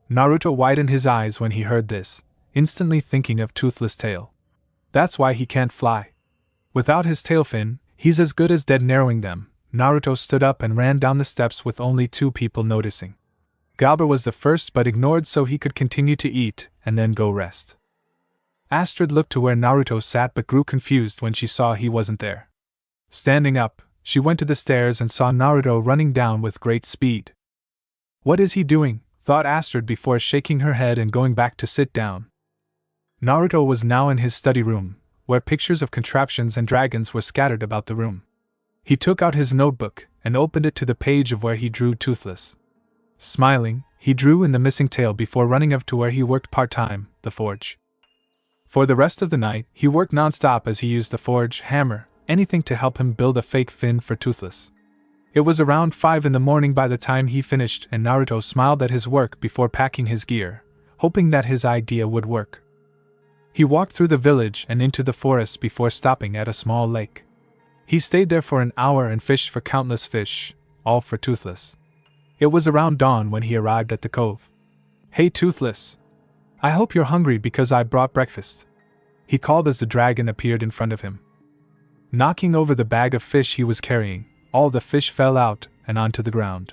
Naruto widened his eyes when he heard this, instantly thinking of Toothless' tail. That's why he can't fly. Without his tail fin, he's as good as dead. Narrowing them, Naruto stood up and ran down the steps with only 2 people noticing. Galber was the first but ignored so he could continue to eat and then go rest. Astrid looked to where Naruto sat but grew confused when she saw he wasn't there. Standing up, she went to the stairs and saw Naruto running down with great speed. "What is he doing?" thought Astrid before shaking her head and going back to sit down. Naruto was now in his study room, where pictures of contraptions and dragons were scattered about the room. He took out his notebook and opened it to the page of where he drew Toothless. Smiling, he drew in the missing tail before running up to where he worked part-time, the forge. For the rest of the night, he worked non-stop as he used the forge, hammer, anything to help him build a fake fin for Toothless. It was around 5 in the morning by the time he finished, and Naruto smiled at his work before packing his gear, hoping that his idea would work. He walked through the village and into the forest before stopping at a small lake. He stayed there for an hour and fished for countless fish, all for Toothless. It was around dawn when he arrived at the cove. "Hey Toothless! I hope you're hungry because I brought breakfast," he called as the dragon appeared in front of him. Knocking over the bag of fish he was carrying, all the fish fell out and onto the ground.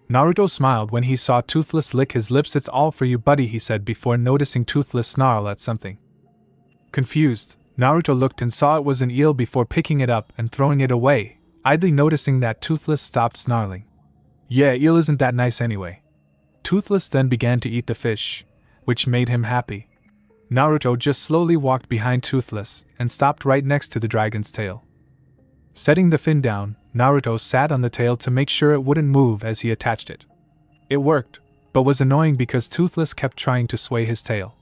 Naruto smiled when he saw Toothless lick his lips. "It's all for you, buddy," he said before noticing Toothless snarl at something. Confused, Naruto looked and saw it was an eel before picking it up and throwing it away, idly noticing that Toothless stopped snarling. "Yeah, eel isn't that nice anyway." Toothless then began to eat the fish, which made him happy. Naruto just slowly walked behind Toothless and stopped right next to the dragon's tail. Setting the fin down, Naruto sat on the tail to make sure it wouldn't move as he attached it. It worked, but was annoying because Toothless kept trying to sway his tail.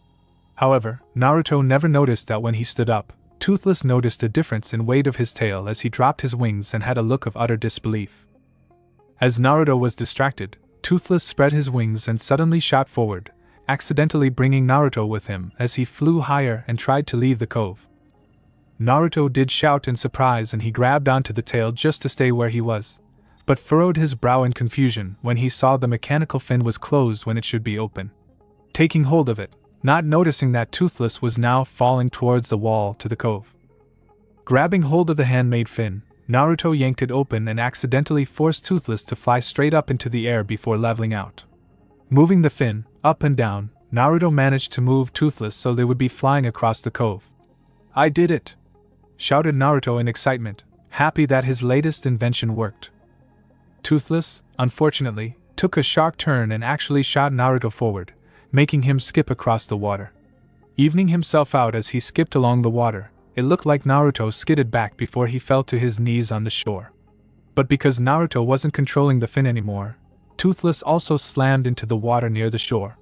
However, Naruto never noticed that when he stood up, Toothless noticed a difference in weight of his tail as he dropped his wings and had a look of utter disbelief. As Naruto was distracted, Toothless spread his wings and suddenly shot forward, accidentally bringing Naruto with him as he flew higher and tried to leave the cove. Naruto did shout in surprise and he grabbed onto the tail just to stay where he was, but furrowed his brow in confusion when he saw the mechanical fin was closed when it should be open. Taking hold of it, not noticing that Toothless was now falling towards the wall to the cove. Grabbing hold of the handmade fin, Naruto yanked it open and accidentally forced Toothless to fly straight up into the air before leveling out. Moving the fin, up and down, Naruto managed to move Toothless so they would be flying across the cove. "I did it!" shouted Naruto in excitement, happy that his latest invention worked. Toothless, unfortunately, took a sharp turn and actually shot Naruto forward, making him skip across the water. Evening himself out as he skipped along the water, it looked like Naruto skidded back before he fell to his knees on the shore. But because Naruto wasn't controlling the fin anymore, Toothless also slammed into the water near the shore.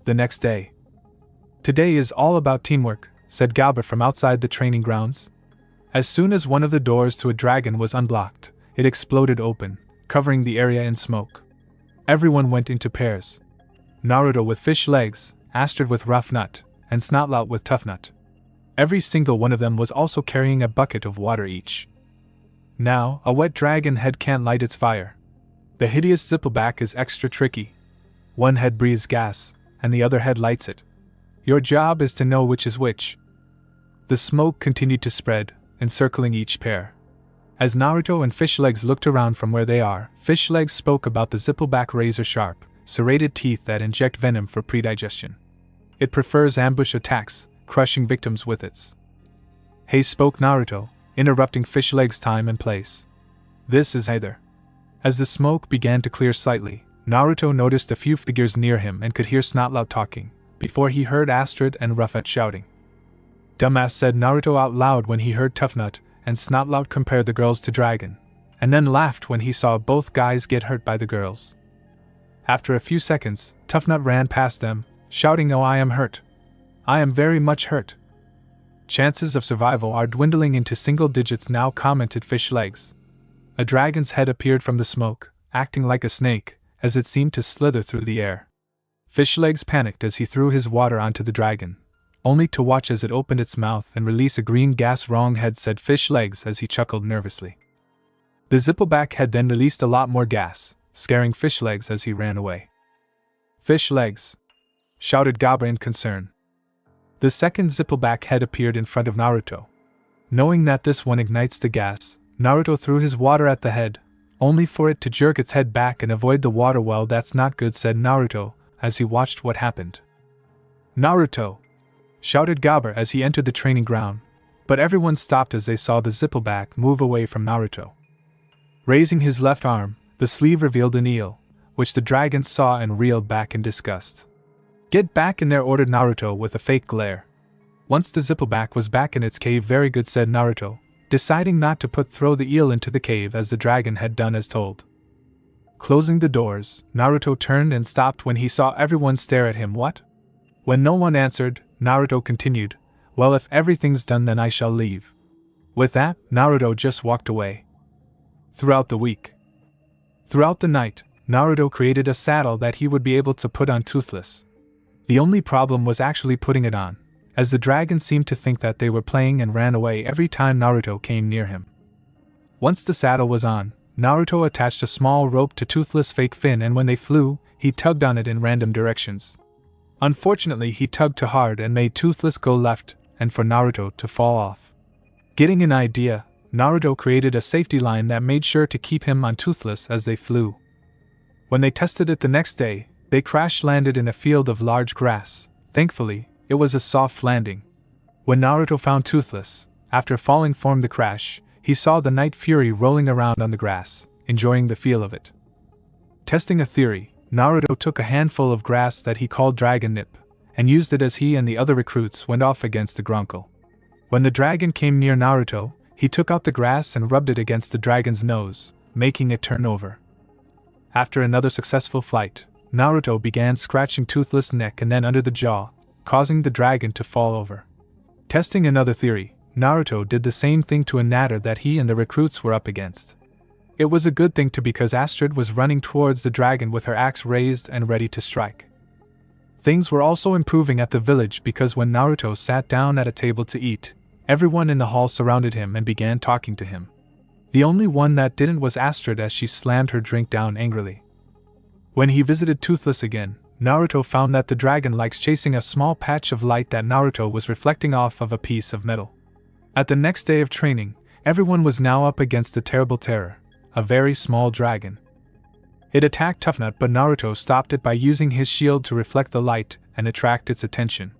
The next day. "Today is all about teamwork," said Galba from outside the training grounds. As soon as one of the doors to a dragon was unblocked, it exploded open, covering the area in smoke. Everyone went into pairs. Naruto with Fish Legs, Astrid with Rough Nut, and Snotlout with Tough Nut. Every single one of them was also carrying a bucket of water each. Now, a wet dragon head can't light its fire. The hideous Zippleback is extra tricky. One head breathes gas, and the other head lights it. Your job is to know which is which. The smoke continued to spread, encircling each pair. As Naruto and Fish Legs looked around from where they are, Fish Legs spoke about the Zippleback razor-sharp, serrated teeth that inject venom for predigestion. It prefers ambush attacks, crushing victims with its. "Hey," spoke Naruto, interrupting Fish Legs' time and place. "This is either." As the smoke began to clear slightly, Naruto noticed a few figures near him and could hear Snotlout talking, before he heard Astrid and Roughnut shouting. "Dumbass," said Naruto out loud when he heard Toughnut and Snotlout compare the girls to dragon, and then laughed when he saw both guys get hurt by the girls. After a few seconds, Toughnut ran past them, shouting, "Oh, I am hurt. I am very much hurt." "Chances of survival are dwindling into single digits now," commented Fish Legs. A dragon's head appeared from the smoke, acting like a snake, as it seemed to slither through the air. Fish Legs panicked as he threw his water onto the dragon, only to watch as it opened its mouth and release a green gas. "Wrong head," said Fish Legs as he chuckled nervously. The Zippleback head then released a lot more gas, scaring Fish Legs as he ran away. "Fish Legs!" shouted Gabba in concern. The second Zippleback head appeared in front of Naruto. Knowing that this one ignites the gas, Naruto threw his water at the head, only for it to jerk its head back and avoid the water. "Well, that's not good," said Naruto, as he watched what happened. "Naruto!" shouted Gabba as he entered the training ground, but everyone stopped as they saw the Zippleback move away from Naruto. Raising his left arm, the sleeve revealed an eel, which the dragon saw and reeled back in disgust. "Get back in there," ordered Naruto with a fake glare. Once the Zippleback was back in its cave. "Very good," said Naruto, deciding not to throw the eel into the cave as the dragon had done as told. Closing the doors, Naruto turned and stopped when he saw everyone stare at him. "What?" When no one answered, Naruto continued, "Well, if everything's done, then I shall leave." With that, Naruto just walked away. Throughout the week. Throughout the night, Naruto created a saddle that he would be able to put on Toothless. The only problem was actually putting it on, as the dragon seemed to think that they were playing and ran away every time Naruto came near him. Once the saddle was on, Naruto attached a small rope to Toothless' fake fin, and when they flew, he tugged on it in random directions. Unfortunately, he tugged too hard and made Toothless go left, and for Naruto to fall off. Getting an idea, Naruto created a safety line that made sure to keep him on Toothless as they flew. When they tested it the next day, they crash-landed in a field of large grass. Thankfully, it was a soft landing. When Naruto found Toothless, after falling from the crash, he saw the Night Fury rolling around on the grass, enjoying the feel of it. Testing a theory, Naruto took a handful of grass that he called Dragon Nip, and used it as he and the other recruits went off against the Grunkle. When the dragon came near Naruto, He took out the grass and rubbed it against the dragon's nose, making it turn over. After another successful flight, Naruto began scratching Toothless' neck and then under the jaw, causing the dragon to fall over. Testing another theory, Naruto did the same thing to a natter that he and the recruits were up against. It was a good thing too because Astrid was running towards the dragon with her axe raised and ready to strike. Things were also improving at the village because when Naruto sat down at a table to eat, everyone in the hall surrounded him and began talking to him. The only one that didn't was Astrid as she slammed her drink down angrily. When he visited Toothless again, Naruto found that the dragon likes chasing a small patch of light that Naruto was reflecting off of a piece of metal. At the next day of training, everyone was now up against the terrible terror, a very small dragon. It attacked Toughnut, but Naruto stopped it by using his shield to reflect the light and attract its attention.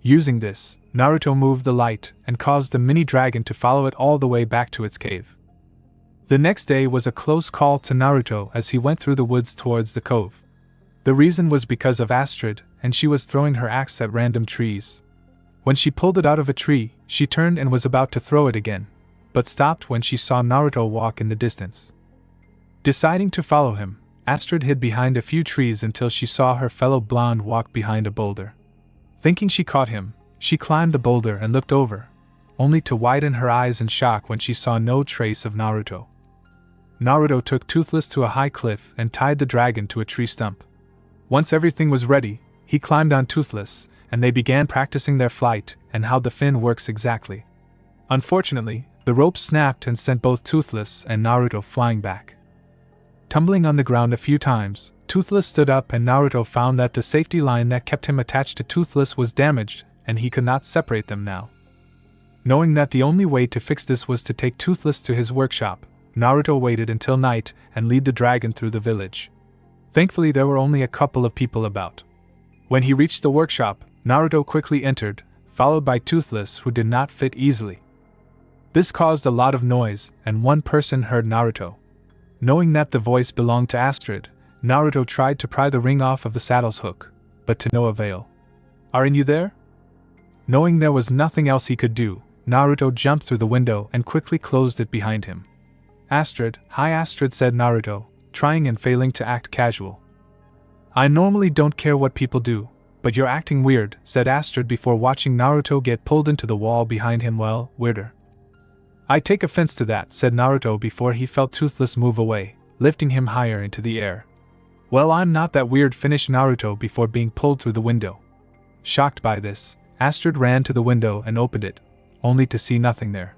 Using this, Naruto moved the light and caused the mini dragon to follow it all the way back to its cave. The next day was a close call to Naruto as he went through the woods towards the cove. The reason was because of Astrid, and she was throwing her axe at random trees. When she pulled it out of a tree, she turned and was about to throw it again, but stopped when she saw Naruto walk in the distance. Deciding to follow him, Astrid hid behind a few trees until she saw her fellow blonde walk behind a boulder. Thinking she caught him, she climbed the boulder and looked over, only to widen her eyes in shock when she saw no trace of Naruto. Naruto took Toothless to a high cliff and tied the dragon to a tree stump. Once everything was ready, he climbed on Toothless, and they began practicing their flight and how the fin works exactly. Unfortunately, the rope snapped and sent both Toothless and Naruto flying back. Tumbling on the ground a few times, Toothless stood up and Naruto found that the safety line that kept him attached to Toothless was damaged and he could not separate them now. Knowing that the only way to fix this was to take Toothless to his workshop, Naruto waited until night and led the dragon through the village. Thankfully there were only a couple of people about. When he reached the workshop, Naruto quickly entered, followed by Toothless who did not fit easily. This caused a lot of noise and one person heard Naruto. Knowing that the voice belonged to Astrid, Naruto tried to pry the ring off of the saddle's hook, but to no avail. "Aren't you there?" Knowing there was nothing else he could do, Naruto jumped through the window and quickly closed it behind him. "Astrid, hi Astrid," said Naruto, trying and failing to act casual. "I normally don't care what people do, but you're acting weird," said Astrid before watching Naruto get pulled into the wall behind him. "Well, weirder." "I take offense to that," said Naruto before he felt Toothless move away, lifting him higher into the air. "Well, I'm not that weird," finished Naruto before being pulled through the window. Shocked by this, Astrid ran to the window and opened it, only to see nothing there.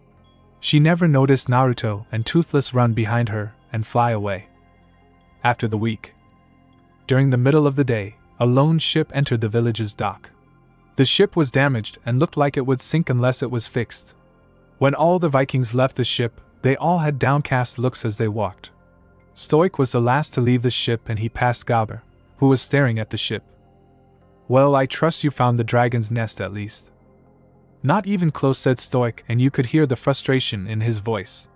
She never noticed Naruto and Toothless run behind her and fly away. After the week. During the middle of the day, a lone ship entered the village's dock. The ship was damaged and looked like it would sink unless it was fixed. When all the Vikings left the ship, they all had downcast looks as they walked. Stoic was the last to leave the ship and he passed Gabber, who was staring at the ship. "Well, I trust you found the dragon's nest at least." "Not even close," said Stoic, and you could hear the frustration in his voice.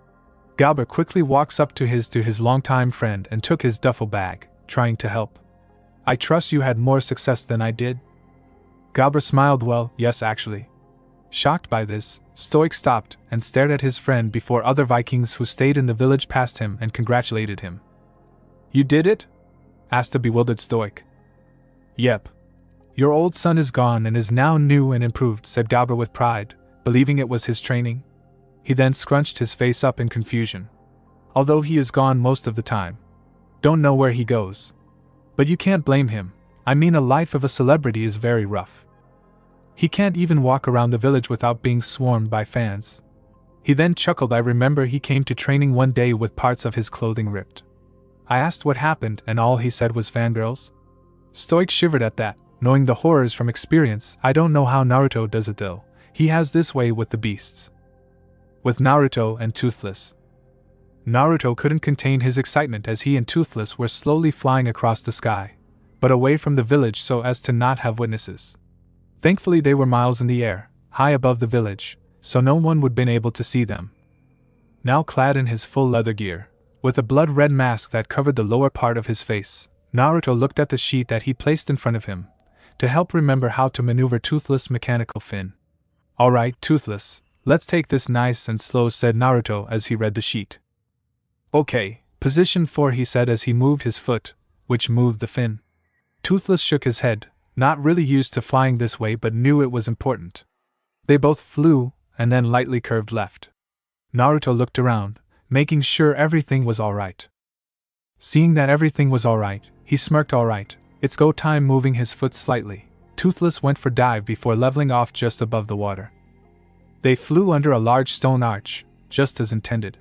Gabber quickly walks up to his longtime friend and took his duffel bag, trying to help. "I trust you had more success than I did?" Gabber smiled. "Well, yes actually." Shocked by this, Stoic stopped and stared at his friend before other Vikings who stayed in the village passed him and congratulated him. "You did it?" asked a bewildered Stoic. "Yep. Your old son is gone and is now new and improved," said Gabber with pride, believing it was his training. He then scrunched his face up in confusion. "Although he is gone most of the time. Don't know where he goes. But you can't blame him. I mean, a life of a celebrity is very rough. He can't even walk around the village without being swarmed by fans." He then chuckled. "I remember he came to training one day with parts of his clothing ripped. I asked what happened and all he said was fangirls." Stoic shivered at that, knowing the horrors from experience. "I don't know how Naruto does it though. He has this way with the beasts." With Naruto and Toothless. Naruto couldn't contain his excitement as he and Toothless were slowly flying across the sky, but away from the village so as to not have witnesses. Thankfully they were miles in the air, high above the village, so no one would been able to see them. Now clad in his full leather gear, with a blood-red mask that covered the lower part of his face, Naruto looked at the sheet that he placed in front of him, to help remember how to maneuver Toothless' mechanical fin. "Alright, Toothless, Let's take this nice and slow, said Naruto as he read the sheet. Okay, position 4, he said as he moved his foot, which moved the fin. Toothless shook his head, not really used to flying this way but knew it was important. They both flew, and then lightly curved left. Naruto looked around, making sure everything was alright. Seeing that everything was alright, he smirked. Alright, it's go time. Moving his foot slightly, Toothless went for dive before leveling off just above the water. They flew under a large stone arch, just as intended.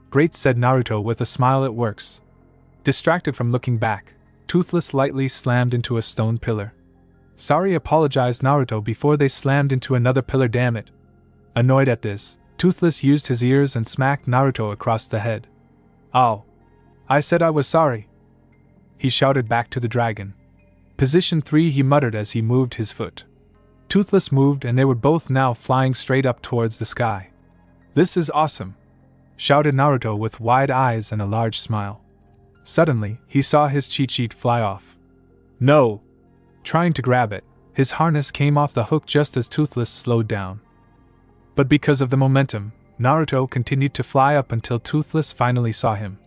Great, said Naruto with a smile, it works. Distracted from looking back, Toothless lightly slammed into a stone pillar. Sorry, apologized Naruto before they slammed into another pillar. Damn it. Annoyed at this, Toothless used his ears and smacked Naruto across the head. Ow. I said I was sorry, he shouted back to the dragon. Position 3, he muttered as he moved his foot. Toothless moved and they were both now flying straight up towards the sky. This is awesome, shouted Naruto with wide eyes and a large smile. Suddenly, he saw his cheat sheet fly off. No! Trying to grab it, his harness came off the hook just as Toothless slowed down. But because of the momentum, Naruto continued to fly up until Toothless finally saw him.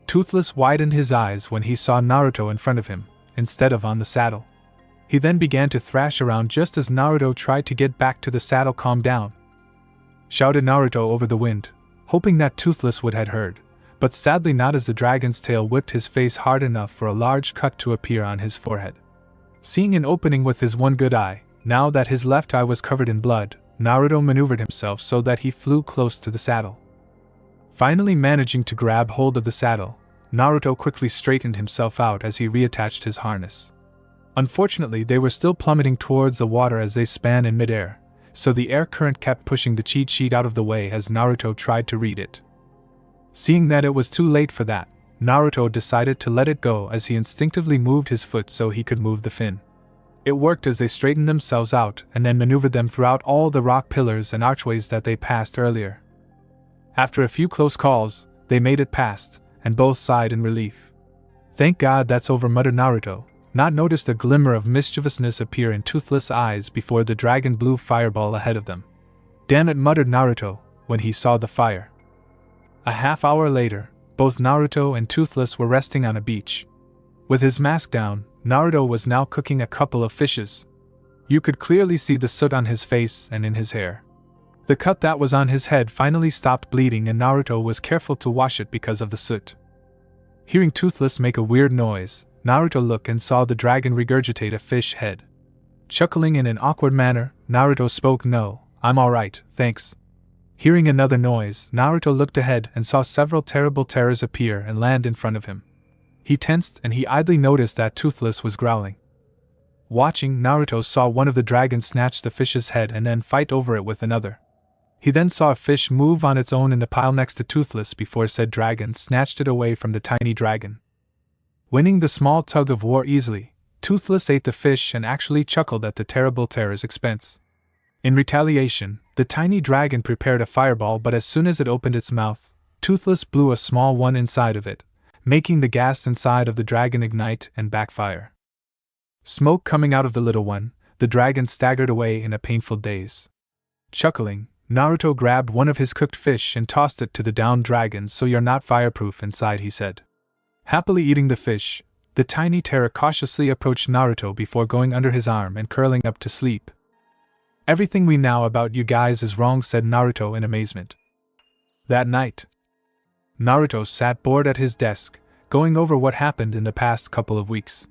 Toothless widened his eyes when he saw Naruto in front of him, instead of on the saddle. He then began to thrash around just as Naruto tried to get back to the saddle. Calm down, shouted Naruto over the wind, hoping that Toothless would have heard, but sadly not, as the dragon's tail whipped his face hard enough for a large cut to appear on his forehead. Seeing an opening with his one good eye, now that his left eye was covered in blood, Naruto maneuvered himself so that he flew close to the saddle. Finally managing to grab hold of the saddle, Naruto quickly straightened himself out as he reattached his harness. Unfortunately, they were still plummeting towards the water as they span in midair, so the air current kept pushing the cheat sheet out of the way as Naruto tried to read it. Seeing that it was too late for that, Naruto decided to let it go as he instinctively moved his foot so he could move the fin. It worked as they straightened themselves out and then maneuvered them throughout all the rock pillars and archways that they passed earlier. After a few close calls, they made it past, and both sighed in relief. Thank God that's over, muttered Naruto, not noticed a glimmer of mischievousness appear in Toothless' eyes before the dragon blew fireball ahead of them. Damn it, muttered Naruto, when he saw the fire. A half hour later, both Naruto and Toothless were resting on a beach. With his mask down, Naruto was now cooking a couple of fishes. You could clearly see the soot on his face and in his hair. The cut that was on his head finally stopped bleeding and Naruto was careful to wash it because of the soot. Hearing Toothless make a weird noise, Naruto looked and saw the dragon regurgitate a fish head. Chuckling in an awkward manner, Naruto spoke, "No, I'm alright, thanks." Hearing another noise, Naruto looked ahead and saw several terrible terrors appear and land in front of him. He tensed and he idly noticed that Toothless was growling. Watching, Naruto saw one of the dragons snatch the fish's head and then fight over it with another. He then saw a fish move on its own in the pile next to Toothless before said dragon snatched it away from the tiny dragon. Winning the small tug of war easily, Toothless ate the fish and actually chuckled at the terrible terror's expense. In retaliation, the tiny dragon prepared a fireball, but as soon as it opened its mouth, Toothless blew a small one inside of it, making the gas inside of the dragon ignite and backfire. Smoke coming out of the little one, the dragon staggered away in a painful daze. Chuckling, Naruto grabbed one of his cooked fish and tossed it to the downed dragon. "So you're not fireproof inside," he said. Happily eating the fish, the tiny terror cautiously approached Naruto before going under his arm and curling up to sleep. "Everything we know about you guys is wrong," said Naruto in amazement. That night, Naruto sat bored at his desk, going over what happened in the past couple of weeks.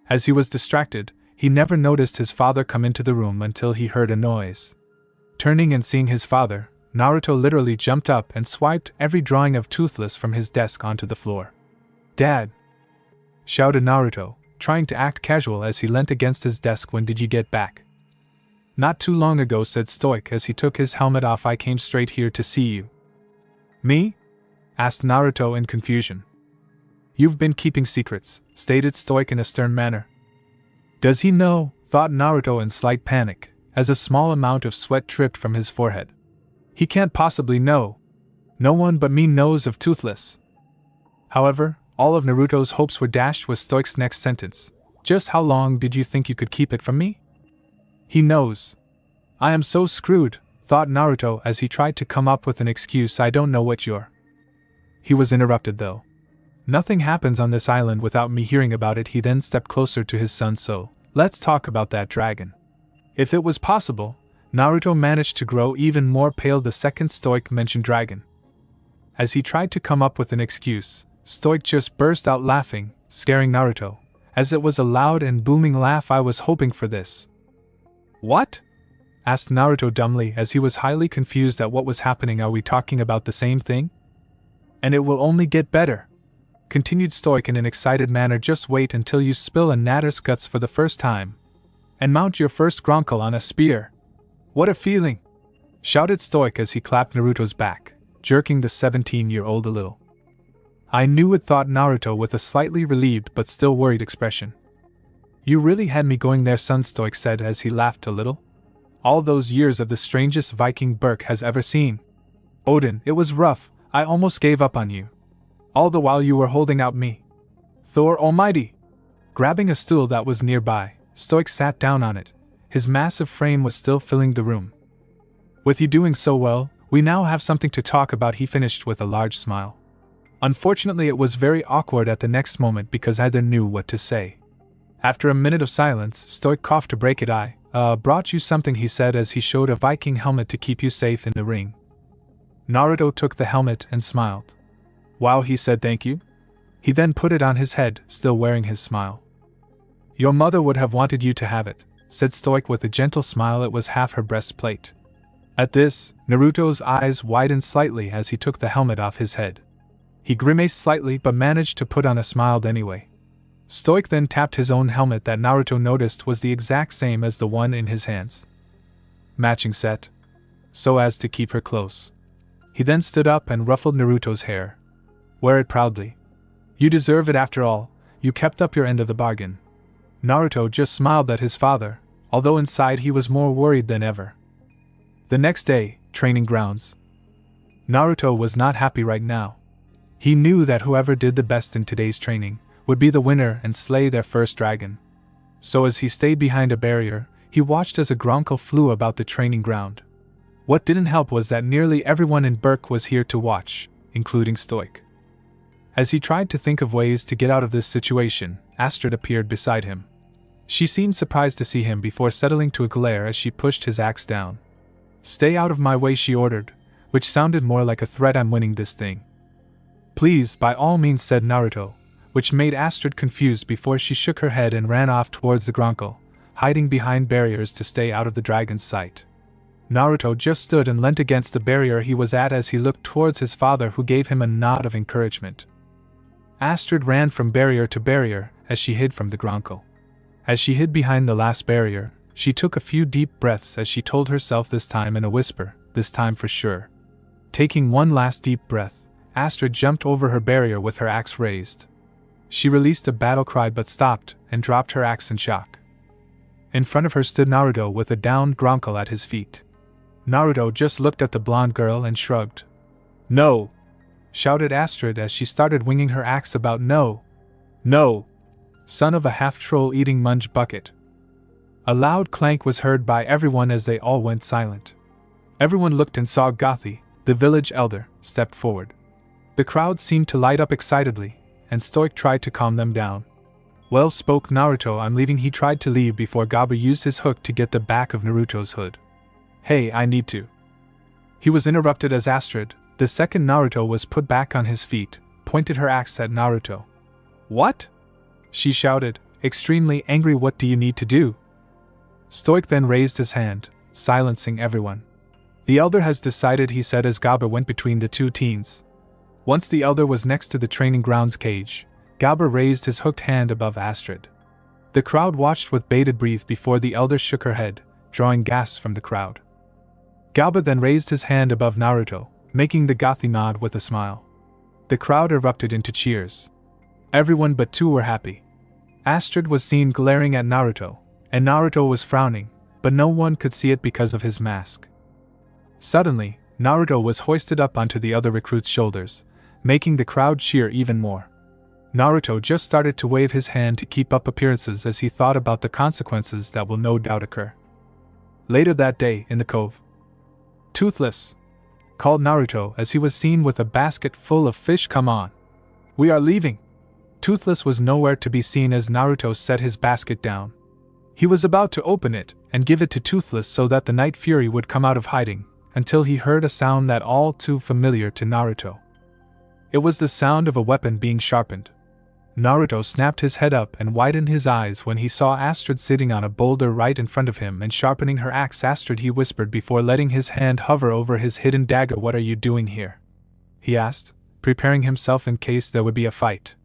As he was distracted, he never noticed his father come into the room until he heard a noise. Turning and seeing his father, Naruto literally jumped up and swiped every drawing of Toothless from his desk onto the floor. "Dad!" shouted Naruto, trying to act casual as he leant against his desk. "When did you get back?" "Not too long ago," said Stoic as he took his helmet off. "I came straight here to see you." "Me?" asked Naruto in confusion. "You've been keeping secrets," stated Stoic in a stern manner. "Does he know?" thought Naruto in slight panic, as a small amount of sweat dripped from his forehead. "He can't possibly know. No one but me knows of Toothless." However, all of Naruto's hopes were dashed with Stoic's next sentence. "Just how long did you think you could keep it from me?" "He knows. I am so screwed," thought Naruto as he tried to come up with an excuse. I don't know what you're. He was interrupted though. Nothing happens on this island without me hearing about it. He then stepped closer to his son. So, let's talk about that dragon. If it was possible, Naruto managed to grow even more pale the second Stoic mentioned dragon. As he tried to come up with an excuse, Stoic just burst out laughing, scaring Naruto, as it was a loud and booming laugh. I was hoping for this. What? Asked Naruto dumbly as he was highly confused at what was happening. Are we talking about the same thing? And it will only get better, continued Stoic in an excited manner. Just wait until you spill a natter's guts for the first time, and mount your first grunkle on a spear. What a feeling! Shouted Stoic as he clapped Naruto's back, jerking the 17-year-old a little. I knew it, thought Naruto with a slightly relieved but still worried expression. You really had me going there, son, Stoic said as he laughed a little. All those years of the strangest Viking Berk has ever seen. Odin, it was rough, I almost gave up on you. All the while you were holding out me. Thor Almighty! Grabbing a stool that was nearby, Stoic sat down on it. His massive frame was still filling the room. With you doing so well, we now have something to talk about, he finished with a large smile. Unfortunately, it was very awkward at the next moment because neither knew what to say. After a minute of silence, Stoic coughed to break it. I brought you something, he said as he showed a Viking helmet to keep you safe in the ring. Naruto took the helmet and smiled. Wow, he said, thank you. He then put it on his head, still wearing his smile. Your mother would have wanted you to have it, said Stoic with a gentle smile. It was half her breastplate. At this, Naruto's eyes widened slightly as he took the helmet off his head. He grimaced slightly but managed to put on a smile anyway. Stoic then tapped his own helmet that Naruto noticed was the exact same as the one in his hands. Matching set. So as to keep her close. He then stood up and ruffled Naruto's hair. Wear it proudly. You deserve it after all, you kept up your end of the bargain. Naruto just smiled at his father, although inside he was more worried than ever. The next day, training grounds. Naruto was not happy right now. He knew that whoever did the best in today's training would be the winner and slay their first dragon. So as he stayed behind a barrier, he watched as a grunkle flew about the training ground. What didn't help was that nearly everyone in Berk was here to watch, including Stoic. As he tried to think of ways to get out of this situation, Astrid appeared beside him. She seemed surprised to see him before settling to a glare as she pushed his axe down. Stay out of my way, she ordered, which sounded more like a threat. I'm winning this thing. Please, by all means, said Naruto, which made Astrid confused before she shook her head and ran off towards the grunkle, hiding behind barriers to stay out of the dragon's sight. Naruto just stood and leant against the barrier he was at as he looked towards his father, who gave him a nod of encouragement. Astrid ran from barrier to barrier as she hid from the grunkle. As she hid behind the last barrier, she took a few deep breaths as she told herself, this time in a whisper, this time for sure. Taking one last deep breath, Astrid jumped over her barrier with her axe raised. She released a battle cry but stopped and dropped her axe in shock. In front of her stood Naruto with a downed grunkle at his feet. Naruto just looked at the blonde girl and shrugged. No! Shouted Astrid as she started winging her axe about. No! No! Son of a half-troll eating munch bucket. A loud clank was heard by everyone as they all went silent. Everyone looked and saw Gothi, the village elder, stepped forward. The crowd seemed to light up excitedly, and Stoic tried to calm them down. Well, spoke Naruto, I'm leaving. He tried to leave before Gabu used his hook to get the back of Naruto's hood. Hey, I need to. He was interrupted as Astrid, the second Naruto was put back on his feet, pointed her axe at Naruto. What? She shouted, extremely angry. What do you need to do? Stoic then raised his hand, silencing everyone. The elder has decided, he said as Gabu went between the two teens. Once the elder was next to the training grounds cage, Gabu raised his hooked hand above Astrid. The crowd watched with bated breath before the elder shook her head, drawing gasps from the crowd. Gabu then raised his hand above Naruto, making the Gothi nod with a smile. The crowd erupted into cheers. Everyone but two were happy. Astrid was seen glaring at Naruto, and Naruto was frowning, but no one could see it because of his mask. Suddenly, Naruto was hoisted up onto the other recruit's shoulders, making the crowd cheer even more. Naruto just started to wave his hand to keep up appearances as he thought about the consequences that will no doubt occur. Later that day, in the cove. Toothless! Called Naruto as he was seen with a basket full of fish. Come on! We are leaving! Toothless was nowhere to be seen as Naruto set his basket down. He was about to open it and give it to Toothless so that the Night Fury would come out of hiding, until he heard a sound that all too familiar to Naruto. It was the sound of a weapon being sharpened. Naruto snapped his head up and widened his eyes when he saw Astrid sitting on a boulder right in front of him and sharpening her axe. Astrid, he whispered before letting his hand hover over his hidden dagger. What are you doing here? He asked, preparing himself in case there would be a fight.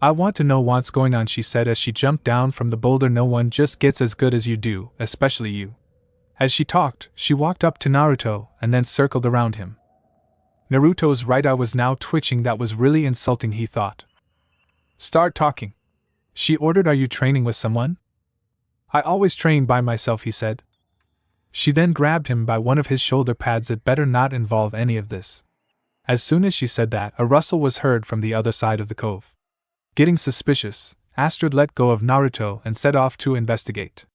I want to know what's going on, she said as she jumped down from the boulder. No one just gets as good as you do, especially you. As she talked, she walked up to Naruto and then circled around him. Naruto's right eye was now twitching. That was really insulting, he thought. Start talking, she ordered. Are you training with someone? I always train by myself, he said. She then grabbed him by one of his shoulder pads. It better not involve any of this. As soon as she said that, a rustle was heard from the other side of the cove. Getting suspicious, Astrid let go of Naruto and set off to investigate.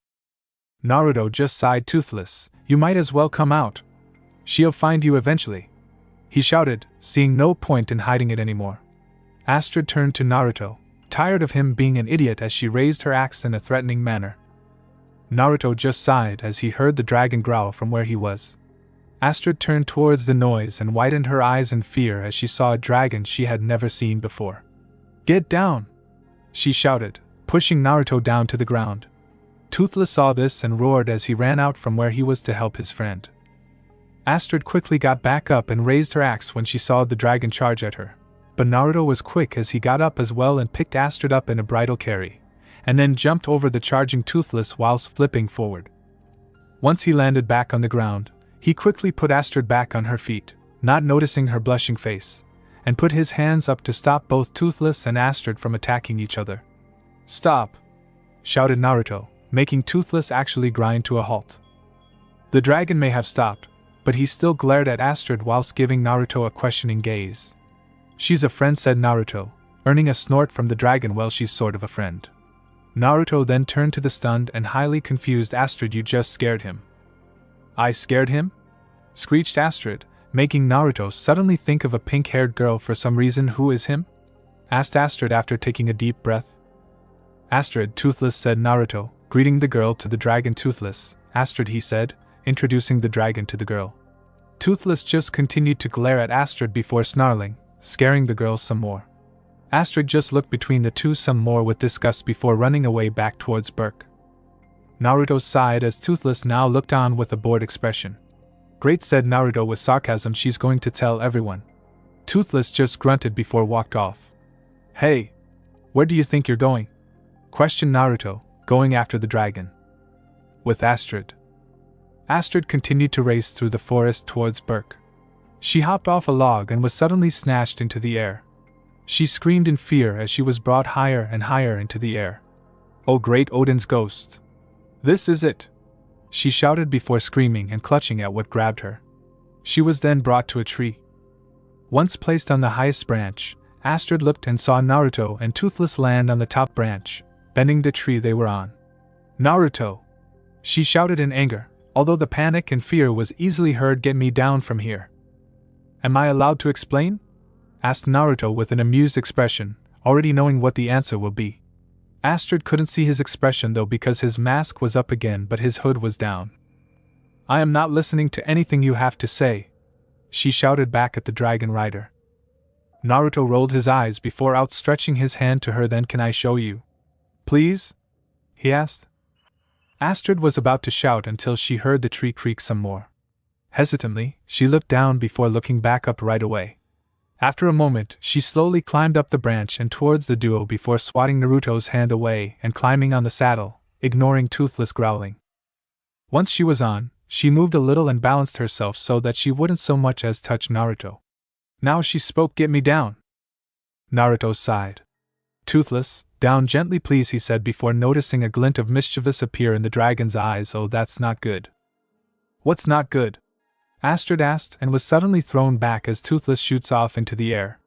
Naruto just sighed. Toothless, you might as well come out. She'll find you eventually, he shouted, seeing no point in hiding it anymore. Astrid turned to Naruto, tired of him being an idiot, as she raised her axe in a threatening manner. Naruto just sighed as he heard the dragon growl from where he was. Astrid turned towards the noise and widened her eyes in fear as she saw a dragon she had never seen before. Get down! She shouted, pushing Naruto down to the ground. Toothless saw this and roared as he ran out from where he was to help his friend. Astrid quickly got back up and raised her axe when she saw the dragon charge at her. But Naruto was quick as he got up as well and picked Astrid up in a bridal carry, and then jumped over the charging Toothless whilst flipping forward. Once he landed back on the ground, he quickly put Astrid back on her feet, not noticing her blushing face, and put his hands up to stop both Toothless and Astrid from attacking each other. Stop! Shouted Naruto, making Toothless actually grind to a halt. The dragon may have stopped, but he still glared at Astrid whilst giving Naruto a questioning gaze. She's a friend, said Naruto, earning a snort from the dragon. Well, she's sort of a friend. Naruto then turned to the stunned and highly confused Astrid. You just scared him. I scared him? Screeched Astrid, making Naruto suddenly think of a pink-haired girl for some reason. Who is him? Asked Astrid after taking a deep breath. Astrid, Toothless, said Naruto, greeting the girl to the dragon. Toothless, Astrid, he said, introducing the dragon to the girl. Toothless just continued to glare at Astrid before snarling, scaring the girl some more. Astrid just looked between the two some more with disgust before running away back towards Burke. Naruto sighed as Toothless now looked on with a bored expression. Great, said Naruto with sarcasm. She's going to tell everyone. Toothless just grunted before walked off. Hey! Where do you think you're going? Questioned Naruto, going after the dragon. With Astrid. Astrid continued to race through the forest towards Burke. She hopped off a log and was suddenly snatched into the air. She screamed in fear as she was brought higher and higher into the air. Oh, great Odin's ghost! This is it! She shouted before screaming and clutching at what grabbed her. She was then brought to a tree. Once placed on the highest branch, Astrid looked and saw Naruto and Toothless land on the top branch, bending the tree they were on. Naruto! She shouted in anger, although the panic and fear was easily heard. Get me down from here. Am I allowed to explain? Asked Naruto with an amused expression, already knowing what the answer will be. Astrid couldn't see his expression though because his mask was up again but his hood was down. I am not listening to anything you have to say, she shouted back at the dragon rider. Naruto rolled his eyes before outstretching his hand to her. Then can I show you? Please? He asked. Astrid was about to shout until she heard the tree creak some more. Hesitantly, she looked down before looking back up right away. After a moment, she slowly climbed up the branch and towards the duo before swatting Naruto's hand away and climbing on the saddle, ignoring Toothless growling. Once she was on, she moved a little and balanced herself so that she wouldn't so much as touch Naruto. Now she spoke. Get me down. Naruto sighed. Toothless, down gently please, he said before noticing a glint of mischievous appear in the dragon's eyes. Oh, that's not good. What's not good? Astrid asked and was suddenly thrown back as Toothless shoots off into the air.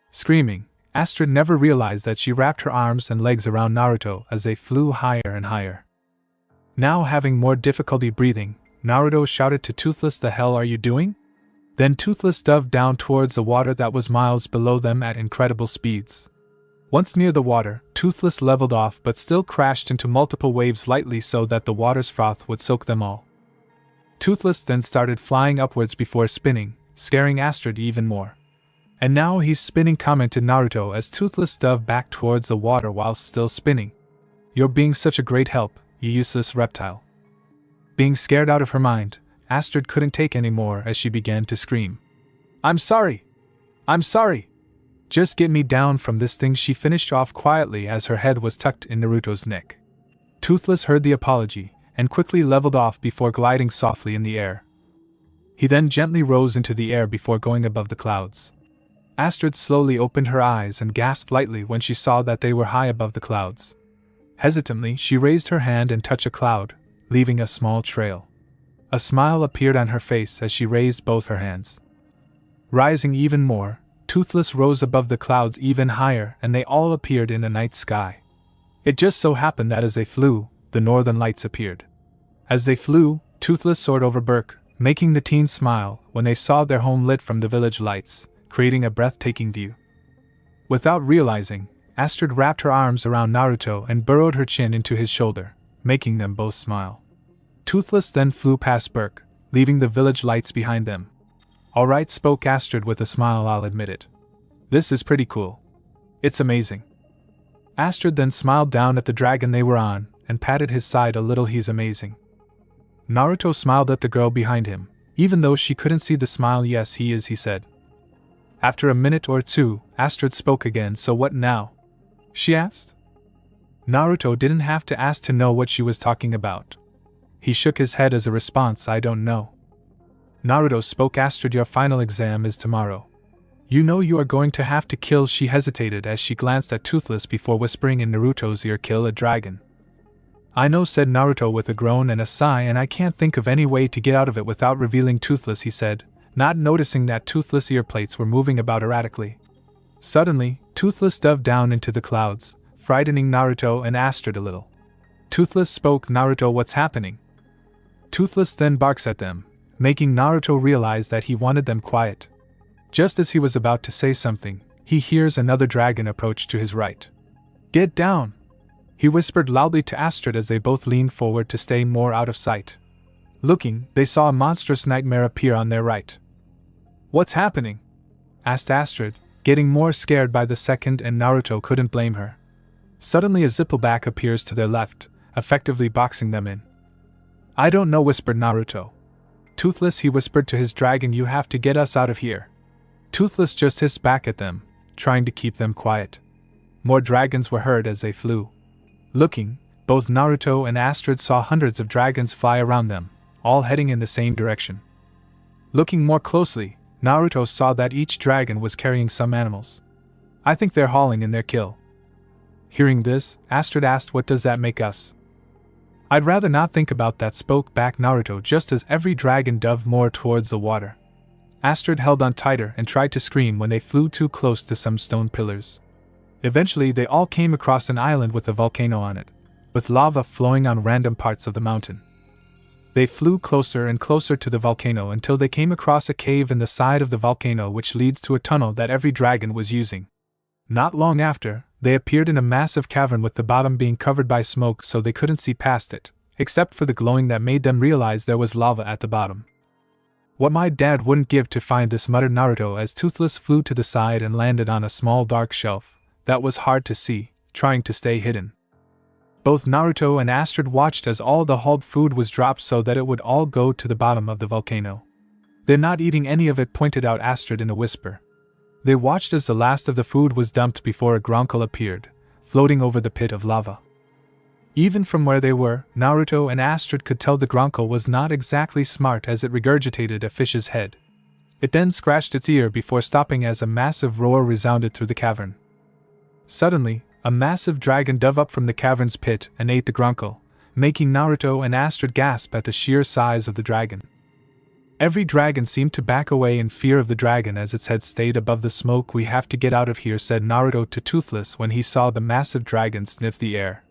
Screaming, Astrid never realized that she wrapped her arms and legs around Naruto as they flew higher and higher. Now having more difficulty breathing, Naruto shouted to Toothless, "The hell are you doing?" Then Toothless dove down towards the water that was miles below them at incredible speeds. Once near the water, Toothless leveled off but still crashed into multiple waves lightly so that the water's froth would soak them all. Toothless then started flying upwards before spinning, scaring Astrid even more. "And now he's spinning," commented Naruto as Toothless dove back towards the water whilst still spinning. "You're being such a great help, you useless reptile." Being scared out of her mind, Astrid couldn't take any more as she began to scream. "I'm sorry! I'm sorry! Just get me down from this thing," she finished off quietly as her head was tucked in Naruto's neck. Toothless heard the apology, and quickly leveled off before gliding softly in the air. He then gently rose into the air before going above the clouds. Astrid slowly opened her eyes and gasped lightly when she saw that they were high above the clouds. Hesitantly, she raised her hand and touched a cloud, leaving a small trail. A smile appeared on her face as she raised both her hands. Rising even more, Toothless rose above the clouds even higher, and they all appeared in a night sky. It just so happened that as they flew, the northern lights appeared. As they flew, Toothless soared over Berk, making the teens smile when they saw their home lit from the village lights, creating a breathtaking view. Without realizing, Astrid wrapped her arms around Naruto and burrowed her chin into his shoulder, making them both smile. Toothless then flew past Berk, leaving the village lights behind them. "Alright," spoke Astrid with a smile, "I'll admit it. This is pretty cool. It's amazing." Astrid then smiled down at the dragon they were on, and patted his side a little. "He's amazing." Naruto smiled at the girl behind him, even though she couldn't see the smile. "Yes, he is," he said. After a minute or two, Astrid spoke again. "So what now?" she asked. Naruto didn't have to ask to know what she was talking about. He shook his head as a response. "I don't know." Naruto spoke. "Astrid, your final exam is tomorrow. You know you are going to have to kill." She hesitated as she glanced at Toothless before whispering in Naruto's ear, "Kill a dragon." "I know," said Naruto with a groan and a sigh, "and I can't think of any way to get out of it without revealing Toothless," he said, not noticing that Toothless' ear plates were moving about erratically. Suddenly, Toothless dove down into the clouds, frightening Naruto and Astrid a little. Toothless spoke. "Naruto, what's happening?" Toothless then barks at them, making Naruto realize that he wanted them quiet. Just as he was about to say something, he hears another dragon approach to his right. "Get down!" he whispered loudly to Astrid as they both leaned forward to stay more out of sight. Looking, they saw a monstrous nightmare appear on their right. "What's happening?" asked Astrid, getting more scared by the second, and Naruto couldn't blame her. Suddenly a zippleback appears to their left, effectively boxing them in. "I don't know," whispered Naruto. "Toothless," he whispered to his dragon, "you have to get us out of here." Toothless just hissed back at them, trying to keep them quiet. More dragons were heard as they flew. Looking, both Naruto and Astrid saw hundreds of dragons fly around them, all heading in the same direction. Looking more closely, Naruto saw that each dragon was carrying some animals. "I think they're hauling in their kill." Hearing this, Astrid asked, "What does that make us?" "I'd rather not think about that," spoke back Naruto just as every dragon dove more towards the water. Astrid held on tighter and tried to scream when they flew too close to some stone pillars. Eventually they all came across an island with a volcano on it, with lava flowing on random parts of the mountain. They flew closer and closer to the volcano until they came across a cave in the side of the volcano which leads to a tunnel that every dragon was using. Not long after, they appeared in a massive cavern with the bottom being covered by smoke so they couldn't see past it, except for the glowing that made them realize there was lava at the bottom. "What my dad wouldn't give to find this," muttered Naruto as Toothless flew to the side and landed on a small dark shelf that was hard to see, trying to stay hidden. Both Naruto and Astrid watched as all the hauled food was dropped so that it would all go to the bottom of the volcano. "They're not eating any of it," pointed out Astrid in a whisper. They watched as the last of the food was dumped before a gronkle appeared, floating over the pit of lava. Even from where they were, Naruto and Astrid could tell the gronkle was not exactly smart as it regurgitated a fish's head. It then scratched its ear before stopping as a massive roar resounded through the cavern. Suddenly, a massive dragon dove up from the cavern's pit and ate the gronkle, making Naruto and Astrid gasp at the sheer size of the dragon. Every dragon seemed to back away in fear of the dragon as its head stayed above the smoke. "We have to get out of here," said Naruto to Toothless when he saw the massive dragon sniff the air.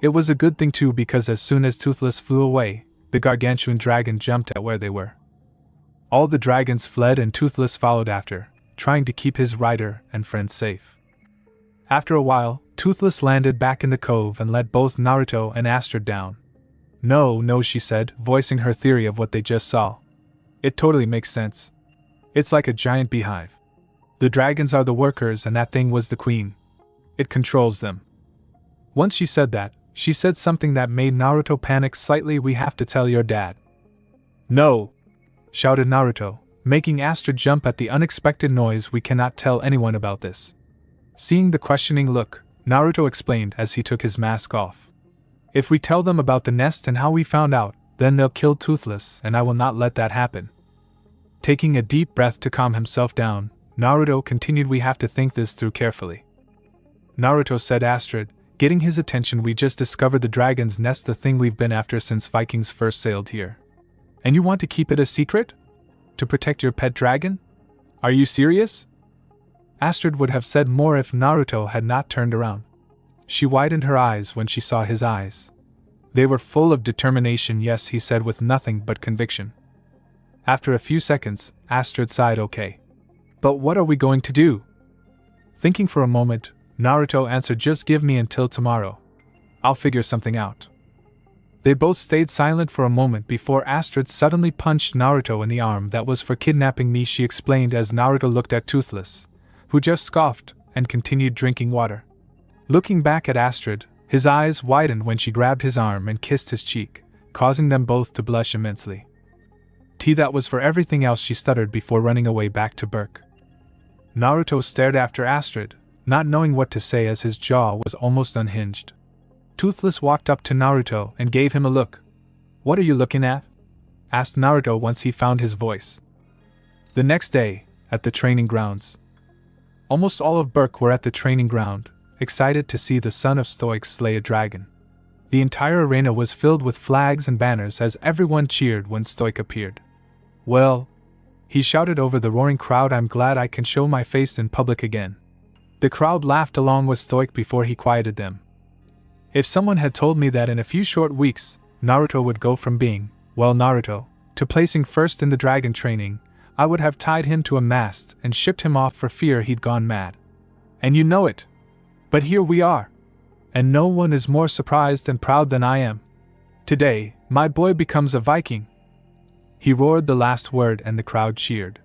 It was a good thing too, because as soon as Toothless flew away, The gargantuan dragon jumped at where they were. All the dragons fled and Toothless followed after, trying to keep his rider and friends safe. After a while, Toothless landed back in the cove and let both Naruto and Astrid down. No, she said, voicing her theory of what they just saw. It totally makes sense. It's like a giant beehive. The dragons are the workers and that thing was the queen. It controls them. Once she said that, she said something that made Naruto panic slightly. We have to tell your dad. No! Shouted Naruto, making Astrid jump at the unexpected noise. We cannot tell anyone about this. Seeing the questioning look, Naruto explained as he took his mask off. If we tell them about the nest and how we found out, then they'll kill Toothless, and I will not let that happen. Taking a deep breath to calm himself down, Naruto continued. We have to think this through carefully. Naruto said, Astrid, getting his attention, we just discovered the dragon's nest, the thing we've been after since Vikings first sailed here. And you want to keep it a secret? To protect your pet dragon? Are you serious? Astrid would have said more if Naruto had not turned around. She widened her eyes when she saw his eyes. They were full of determination. Yes, he said with nothing but conviction. After a few seconds, Astrid sighed. Okay. But what are we going to do? Thinking for a moment, Naruto answered, just give me until tomorrow. I'll figure something out. They both stayed silent for a moment before Astrid suddenly punched Naruto in the arm. That was for kidnapping me, she explained as Naruto looked at Toothless, who just scoffed and continued drinking water. Looking back at Astrid, his eyes widened when she grabbed his arm and kissed his cheek, causing them both to blush immensely. That was for everything else, she stuttered before running away back to Burke. Naruto stared after Astrid, not knowing what to say as his jaw was almost unhinged. Toothless walked up to Naruto and gave him a look. What are you looking at? Asked Naruto once he found his voice. The next day, at the training grounds. Almost all of Burke were at the training ground, excited to see the son of Stoic slay a dragon. The entire arena was filled with flags and banners as everyone cheered when Stoic appeared. Well, he shouted over the roaring crowd, I'm glad I can show my face in public again. The crowd laughed along with Stoic before he quieted them. If someone had told me that in a few short weeks, Naruto would go from being, well, Naruto, to placing first in the dragon training, I would have tied him to a mast and shipped him off for fear he'd gone mad. And you know it. But here we are. And no one is more surprised and proud than I am. Today, my boy becomes a Viking. He roared the last word and the crowd cheered.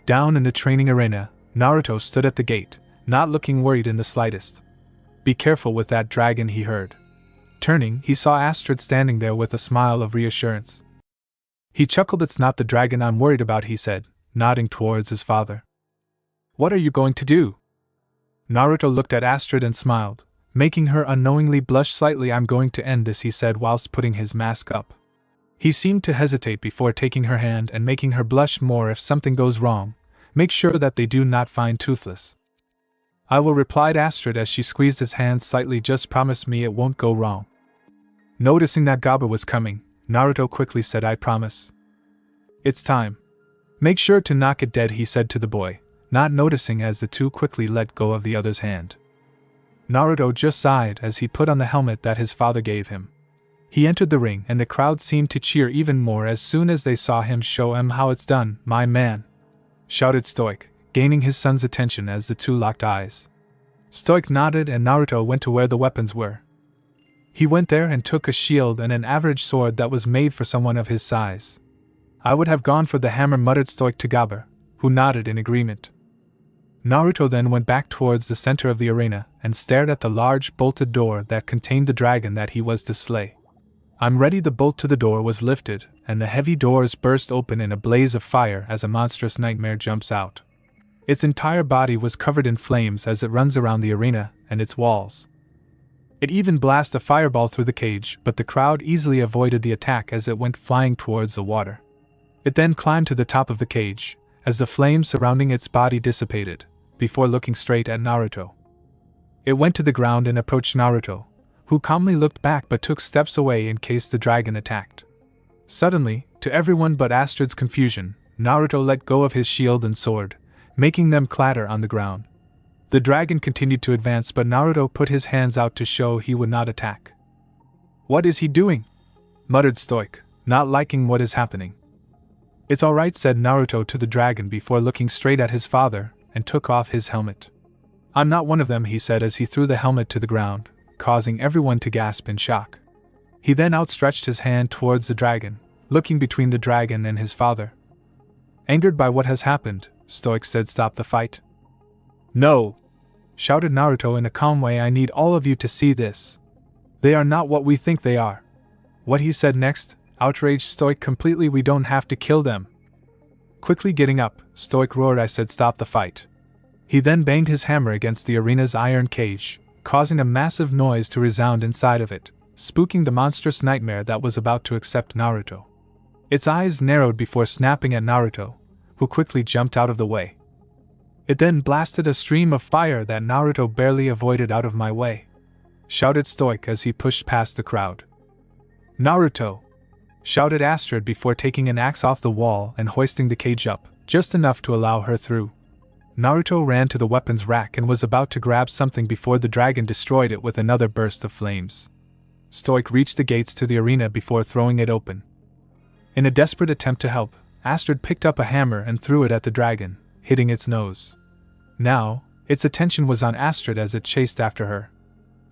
Down in the training arena, Naruto stood at the gate, not looking worried in the slightest. Be careful with that dragon, he heard. Turning, he saw Astrid standing there with a smile of reassurance. He chuckled. It's not the dragon I'm worried about, he said, nodding towards his father. What are you going to do? Naruto looked at Astrid and smiled, making her unknowingly blush slightly. I'm going to end this, he said whilst putting his mask up. He seemed to hesitate before taking her hand and making her blush more. If something goes wrong, make sure that they do not find Toothless. I will, replied Astrid as she squeezed his hand slightly. Just promise me it won't go wrong. Noticing that Gaba was coming, Naruto quickly said, I promise. It's time. Make sure to knock it dead, he said to the boy, not noticing as the two quickly let go of the other's hand. Naruto just sighed as he put on the helmet that his father gave him. He entered the ring and the crowd seemed to cheer even more as soon as they saw him. Show him how it's done, my man, shouted Stoic, gaining his son's attention as the two locked eyes. Stoic nodded and Naruto went to where the weapons were. He went there and took a shield and an average sword that was made for someone of his size. I would have gone for the hammer, muttered Stoic to Gaba, who nodded in agreement. Naruto then went back towards the center of the arena and stared at the large bolted door that contained the dragon that he was to slay. I'm ready. The bolt to the door was lifted, and the heavy doors burst open in a blaze of fire as a monstrous nightmare jumps out. Its entire body was covered in flames as it runs around the arena and its walls. It even blasted a fireball through the cage, but the crowd easily avoided the attack as it went flying towards the water. It then climbed to the top of the cage, as the flames surrounding its body dissipated, before looking straight at Naruto. It went to the ground and approached Naruto, who calmly looked back but took steps away in case the dragon attacked. Suddenly, to everyone but Astrid's confusion, Naruto let go of his shield and sword, making them clatter on the ground. The dragon continued to advance, but Naruto put his hands out to show he would not attack. What is he doing? Muttered Stoic, not liking what is happening. "It's alright," said Naruto to the dragon before looking straight at his father, and took off his helmet. "I'm not one of them," he said as he threw the helmet to the ground, causing everyone to gasp in shock. He then outstretched his hand towards the dragon, looking between the dragon and his father. Angered by what has happened, Stoic said, "Stop the fight." "No!" shouted Naruto in a calm way. "I need all of you to see this. They are not what we think they are." What he said next outraged Stoic completely. "We don't have to kill them." Quickly getting up, Stoic roared, "I said stop the fight." He then banged his hammer against the arena's iron cage, causing a massive noise to resound inside of it, spooking the monstrous nightmare that was about to accept Naruto. Its eyes narrowed before snapping at Naruto, who quickly jumped out of the way. It then blasted a stream of fire that Naruto barely avoided. "Out of my way!" shouted Stoic as he pushed past the crowd. "Naruto!" shouted Astrid before taking an axe off the wall and hoisting the cage up, just enough to allow her through. Naruto ran to the weapons rack and was about to grab something before the dragon destroyed it with another burst of flames. Stoic reached the gates to the arena before throwing it open. In a desperate attempt to help, Astrid picked up a hammer and threw it at the dragon, hitting its nose. Now, its attention was on Astrid as it chased after her.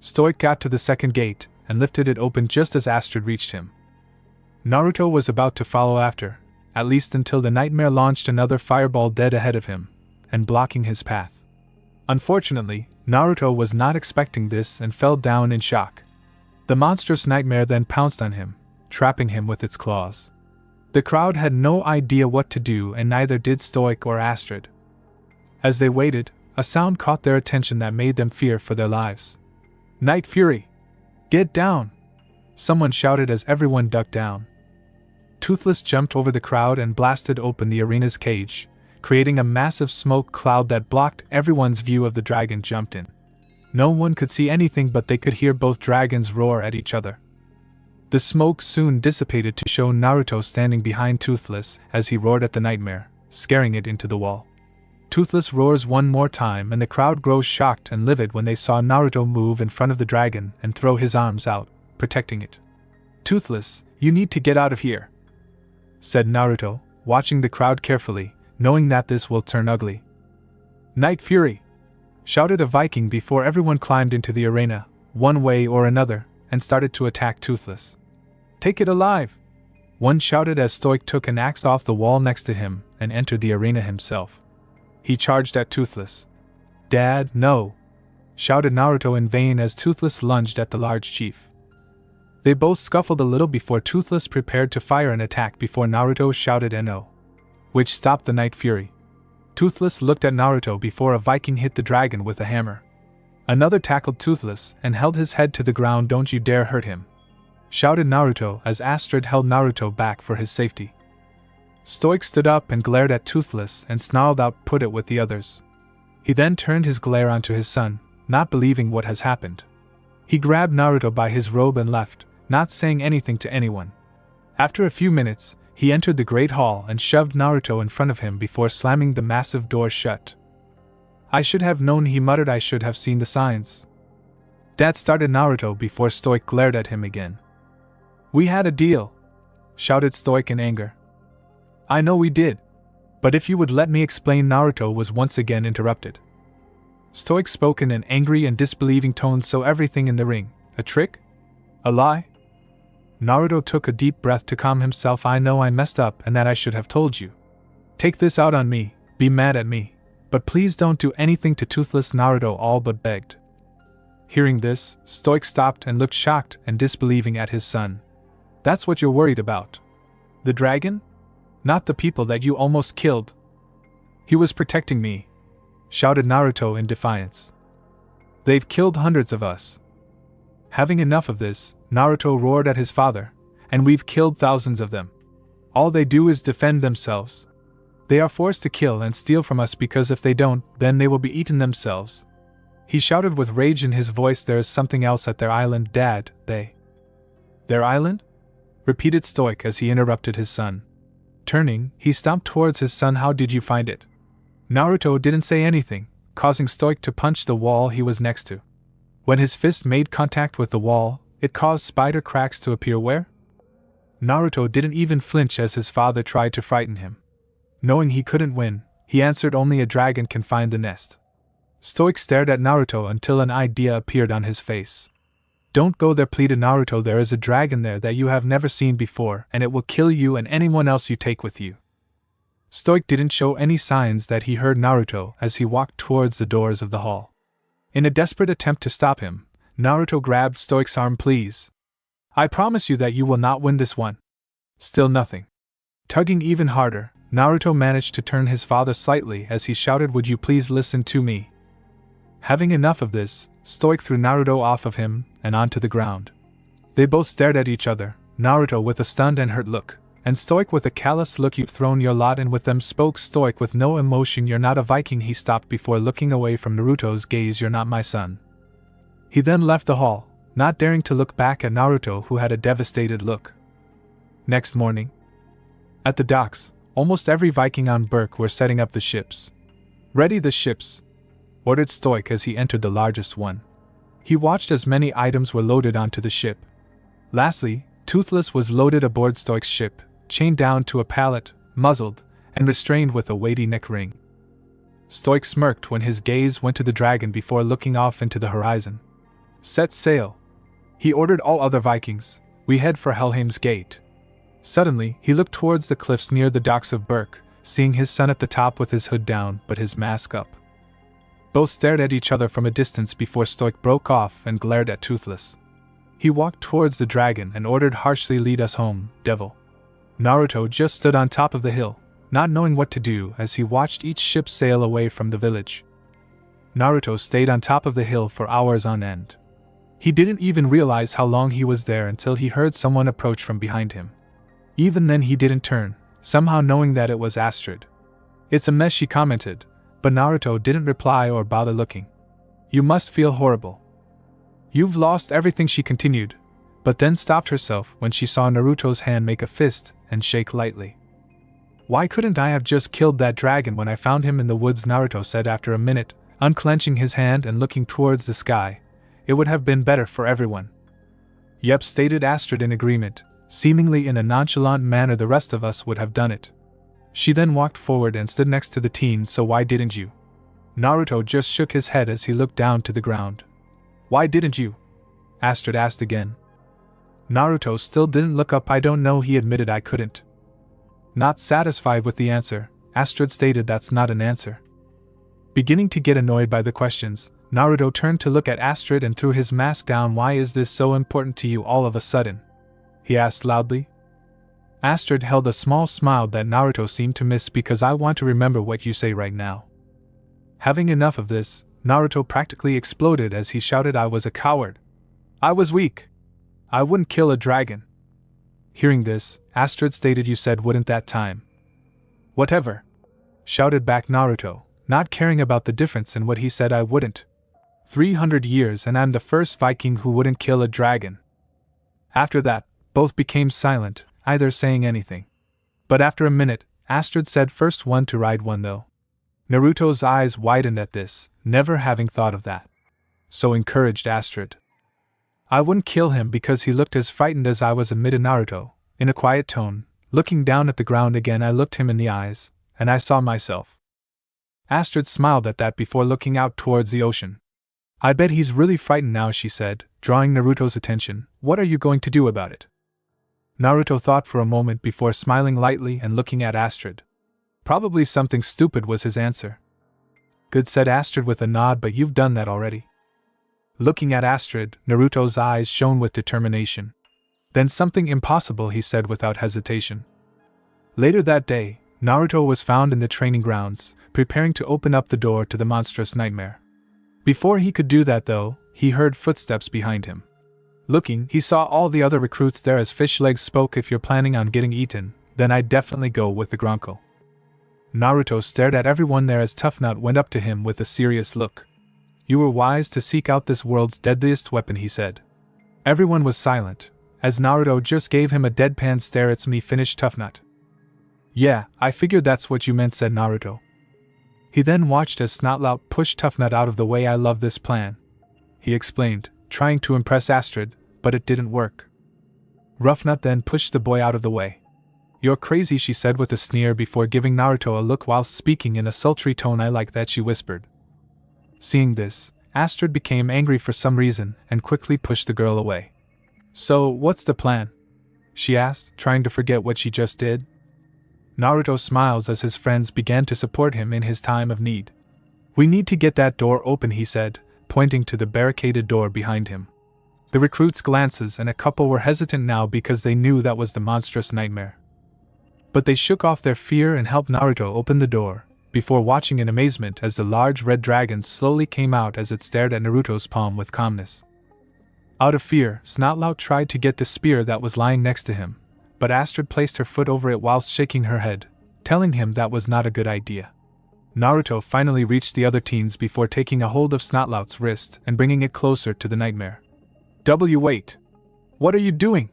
Stoic got to the second gate and lifted it open just as Astrid reached him. Naruto was about to follow after, at least until the nightmare launched another fireball dead ahead of him, and blocking his path. Unfortunately, Naruto was not expecting this and fell down in shock. The monstrous nightmare then pounced on him, trapping him with its claws. The crowd had no idea what to do, and neither did Stoic or Astrid. As they waited, a sound caught their attention that made them fear for their lives. "Night Fury! Get down!" someone shouted as everyone ducked down. Toothless jumped over the crowd and blasted open the arena's cage, creating a massive smoke cloud that blocked everyone's view of the dragon jumped in. No one could see anything, but they could hear both dragons roar at each other. The smoke soon dissipated to show Naruto standing behind Toothless as he roared at the nightmare, scaring it into the wall. Toothless roars one more time and the crowd grows shocked and livid when they saw Naruto move in front of the dragon and throw his arms out, protecting it. "Toothless, you need to get out of here," said Naruto, watching the crowd carefully, knowing that this will turn ugly. "Night Fury!" shouted a Viking before everyone climbed into the arena, one way or another, and started to attack Toothless. "Take it alive!" one shouted as Stoic took an axe off the wall next to him and entered the arena himself. He charged at Toothless. "Dad, no!" shouted Naruto in vain as Toothless lunged at the large chief. They both scuffled a little before Toothless prepared to fire an attack before Naruto shouted "No!", which stopped the Night Fury. Toothless looked at Naruto before a Viking hit the dragon with a hammer. Another tackled Toothless and held his head to the ground. "Don't you dare hurt him!" shouted Naruto as Astrid held Naruto back for his safety. Stoic stood up and glared at Toothless and snarled out, "Put it with the others." He then turned his glare onto his son, not believing what has happened. He grabbed Naruto by his robe and left, not saying anything to anyone. After a few minutes, he entered the Great Hall and shoved Naruto in front of him before slamming the massive door shut. "I should have known," he muttered. "I should have seen the signs." Dad started Naruto before Stoic glared at him again. "We had a deal," shouted Stoic in anger. "I know we did. But if you would let me explain," Naruto was once again interrupted. Stoic spoke in an angry and disbelieving tone. "So everything in the ring, a trick? A lie?" Naruto took a deep breath to calm himself. "I know I messed up and that I should have told you. Take this out on me, be mad at me, but please don't do anything to Toothless," Naruto all but begged. Hearing this, Stoic stopped and looked shocked and disbelieving at his son. "That's what you're worried about? The dragon? Not the people that you almost killed?" "He was protecting me," shouted Naruto in defiance. "They've killed hundreds of us." Having enough of this, Naruto roared at his father, "And we've killed thousands of them. All they do is defend themselves. They are forced to kill and steal from us because if they don't, then they will be eaten themselves." He shouted with rage in his voice. "There is something else at their island, Dad. Their island?" repeated Stoic as he interrupted his son. Turning, he stomped towards his son. "How did you find it?" Naruto didn't say anything, causing Stoic to punch the wall he was next to. When his fist made contact with the wall, it caused spider cracks to appear. Where? Naruto didn't even flinch as his father tried to frighten him. Knowing he couldn't win, he answered only a dragon can find the nest. Stoic stared at Naruto until an idea appeared on his face. Don't go there, pleaded Naruto. There is a dragon there that you have never seen before, and it will kill you and anyone else you take with you. Stoic didn't show any signs that he heard Naruto as he walked towards the doors of the hall. In a desperate attempt to stop him, Naruto grabbed Stoic's arm. Please. I promise you that you will not win this one. Still nothing. Tugging even harder, Naruto managed to turn his father slightly as he shouted, would you please listen to me? Having enough of this, Stoic threw Naruto off of him and onto the ground. They both stared at each other, Naruto with a stunned and hurt look, and Stoic with a callous look. You've thrown your lot in with them, spoke Stoic with no emotion. You're not a Viking. He stopped before looking away from Naruto's gaze. You're not my son. He then left the hall, not daring to look back at Naruto, who had a devastated look. Next morning, at the docks, almost every Viking on Berk were setting up the ships. Ready the ships, ordered Stoic as he entered the largest one. He watched as many items were loaded onto the ship. Lastly, Toothless was loaded aboard Stoic's ship, chained down to a pallet, muzzled, and restrained with a weighty neck ring. Stoic smirked when his gaze went to the dragon before looking off into the horizon. Set sail. He ordered all other Vikings, we head for Helheim's Gate. Suddenly, he looked towards the cliffs near the docks of Berk, seeing his son at the top with his hood down but his mask up. Both stared at each other from a distance before Stoic broke off and glared at Toothless. He walked towards the dragon and ordered harshly, lead us home, devil. Naruto just stood on top of the hill, not knowing what to do as he watched each ship sail away from the village. Naruto stayed on top of the hill for hours on end. He didn't even realize how long he was there until he heard someone approach from behind him. Even then he didn't turn, somehow knowing that it was Astrid. It's a mess, she commented, but Naruto didn't reply or bother looking. You must feel horrible. You've lost everything, she continued, but then stopped herself when she saw Naruto's hand make a fist and shake lightly. Why couldn't I have just killed that dragon when I found him in the woods? Naruto said after a minute, unclenching his hand and looking towards the sky. It would have been better for everyone. Yep, stated Astrid in agreement, seemingly in a nonchalant manner. The rest of us would have done it. She then walked forward and stood next to the teen. So why didn't you? Naruto just shook his head as he looked down to the ground. Why didn't you? Astrid asked again. Naruto still didn't look up. I don't know, he admitted. I couldn't. Not satisfied with the answer, Astrid stated, that's not an answer. Beginning to get annoyed by the questions, Naruto turned to look at Astrid and threw his mask down. Why is this so important to you all of a sudden? He asked loudly. Astrid held a small smile that Naruto seemed to miss. Because I want to remember what you say right now. Having enough of this, Naruto practically exploded as he shouted, I was a coward. I was weak. I wouldn't kill a dragon. Hearing this, Astrid stated, you said wouldn't that time. Whatever, shouted back Naruto, not caring about the difference in what he said. I wouldn't. 300 years and I'm the first Viking who wouldn't kill a dragon. After that, both became silent, either saying anything. But after a minute, Astrid said, first one to ride one though. Naruto's eyes widened at this, never having thought of that. So encouraged Astrid. I wouldn't kill him because he looked as frightened as I was, admitted Naruto, in a quiet tone, looking down at the ground again. I looked him in the eyes, and I saw myself. Astrid smiled at that before looking out towards the ocean. I bet he's really frightened now, she said, drawing Naruto's attention. What are you going to do about it? Naruto thought for a moment before smiling lightly and looking at Astrid. Probably something stupid, was his answer. Good, said Astrid with a nod, but you've done that already. Looking at Astrid, Naruto's eyes shone with determination. Then something impossible, he said without hesitation. Later that day, Naruto was found in the training grounds, preparing to open up the door to the monstrous nightmare. Before he could do that though, he heard footsteps behind him. Looking, he saw all the other recruits there as Fish Legs spoke. If you're planning on getting eaten, then I'd definitely go with the Gronko. Naruto stared at everyone there as Tough Nut went up to him with a serious look. You were wise to seek out this world's deadliest weapon, he said. Everyone was silent, as Naruto just gave him a deadpan stare. It's me, finished Tough Nut. Yeah, I figured that's what you meant, said Naruto. He then watched as Snotlout pushed Tough Nut out of the way. I love this plan, he explained, trying to impress Astrid, but it didn't work. Roughnut then pushed the boy out of the way. "You're crazy," she said with a sneer before giving Naruto a look whilst speaking in a sultry tone. "I like that," she whispered. Seeing this, Astrid became angry for some reason and quickly pushed the girl away. "So, what's the plan?" she asked, trying to forget what she just did. Naruto smiles as his friends began to support him in his time of need. "We need to get that door open," he said, pointing to the barricaded door behind him. The recruits' glances and a couple were hesitant now because they knew that was the monstrous nightmare. But they shook off their fear and helped Naruto open the door, before watching in amazement as the large red dragon slowly came out as it stared at Naruto's palm with calmness. Out of fear, Snotlout tried to get the spear that was lying next to him, but Astrid placed her foot over it whilst shaking her head, telling him that was not a good idea. Naruto finally reached the other teens before taking a hold of Snotlout's wrist and bringing it closer to the nightmare. Wait! What are you doing?"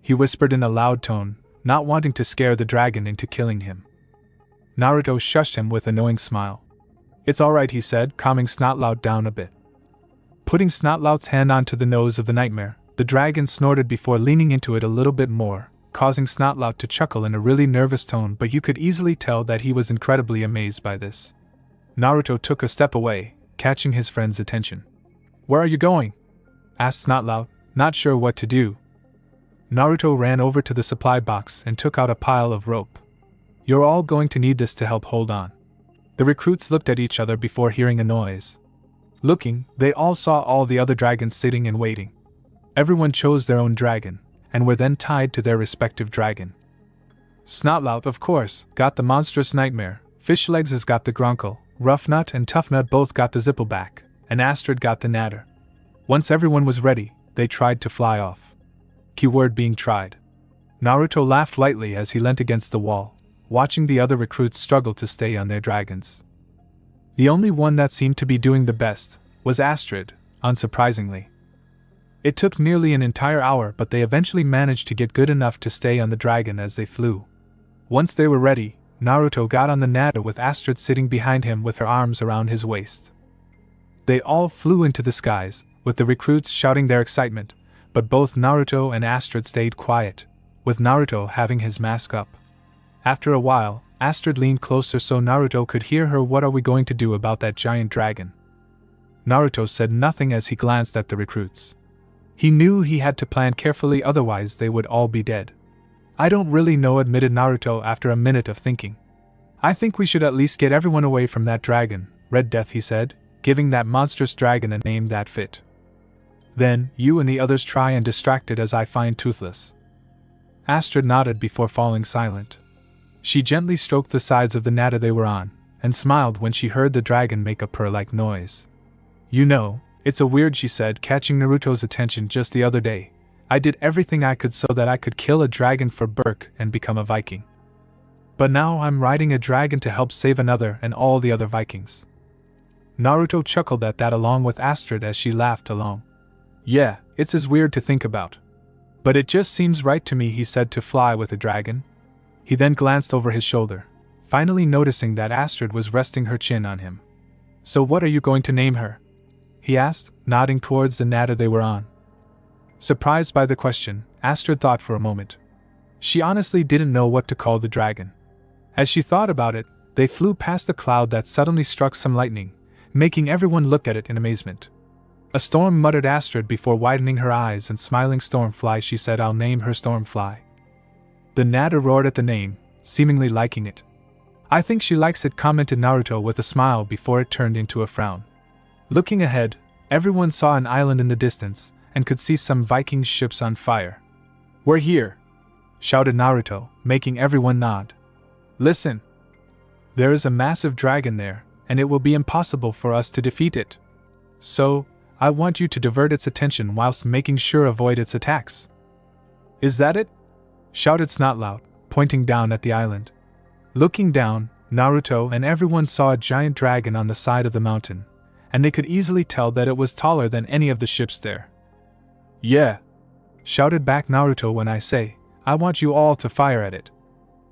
he whispered in a loud tone, not wanting to scare the dragon into killing him. Naruto shushed him with a knowing smile. "It's alright," he said, calming Snotlout down a bit. Putting Snotlout's hand onto the nose of the nightmare, the dragon snorted before leaning into it a little bit more, causing Snotlout to chuckle in a really nervous tone, but you could easily tell that he was incredibly amazed by this. Naruto took a step away, catching his friend's attention. "Where are you going?" asked Snotlout, not sure what to do. Naruto ran over to the supply box and took out a pile of rope. "You're all going to need this to help hold on." The recruits looked at each other before hearing a noise. Looking, they all saw all the other dragons sitting and waiting. Everyone chose their own dragon, and were then tied to their respective dragon. Snotlout, of course, got the monstrous nightmare, Fishlegs has got the Grunkle, Roughnut and Toughnut both got the Zippleback, and Astrid got the Natter. Once everyone was ready, they tried to fly off. Keyword being tried. Naruto laughed lightly as he leant against the wall, watching the other recruits struggle to stay on their dragons. The only one that seemed to be doing the best was Astrid, unsurprisingly. It took nearly an entire hour, but they eventually managed to get good enough to stay on the dragon as they flew. Once they were ready, Naruto got on the Natter with Astrid sitting behind him with her arms around his waist. They all flew into the skies, with the recruits shouting their excitement, but both Naruto and Astrid stayed quiet, with Naruto having his mask up. After a while, Astrid leaned closer so Naruto could hear her. "What are we going to do about that giant dragon?" Naruto said nothing as he glanced at the recruits. He knew he had to plan carefully, otherwise they would all be dead. "I don't really know," admitted Naruto after a minute of thinking. "I think we should at least get everyone away from that dragon, Red Death," he said, giving that monstrous dragon a name that fit. "Then, you and the others try and distract it as I find Toothless." Astrid nodded before falling silent. She gently stroked the sides of the Natter they were on, and smiled when she heard the dragon make a purr-like noise. "You know, it's a weird," she said, catching Naruto's attention. "Just the other day, I did everything I could so that I could kill a dragon for Berk and become a Viking. But now I'm riding a dragon to help save another and all the other Vikings." Naruto chuckled at that along with Astrid as she laughed along. "Yeah, it's as weird to think about. But it just seems right to me," he said, "to fly with a dragon." He then glanced over his shoulder, finally noticing that Astrid was resting her chin on him. "So what are you going to name her?" he asked, nodding towards the Natter they were on. Surprised by the question, Astrid thought for a moment. She honestly didn't know what to call the dragon. As she thought about it, they flew past a cloud that suddenly struck some lightning, making everyone look at it in amazement. "A storm," muttered Astrid before widening her eyes and smiling. "Stormfly," she said. "I'll name her Stormfly." The Natter roared at the name, seemingly liking it. "I think she likes it," commented Naruto with a smile before it turned into a frown. Looking ahead, everyone saw an island in the distance, and could see some Viking ships on fire. "We're here!" shouted Naruto, making everyone nod. "Listen! There is a massive dragon there, and it will be impossible for us to defeat it. So, I want you to divert its attention whilst making sure avoid its attacks." "Is that it?" shouted Snotlout, pointing down at the island. Looking down, Naruto and everyone saw a giant dragon on the side of the mountain, and they could easily tell that it was taller than any of the ships there. "Yeah!" shouted back Naruto. "When I say, I want you all to fire at it."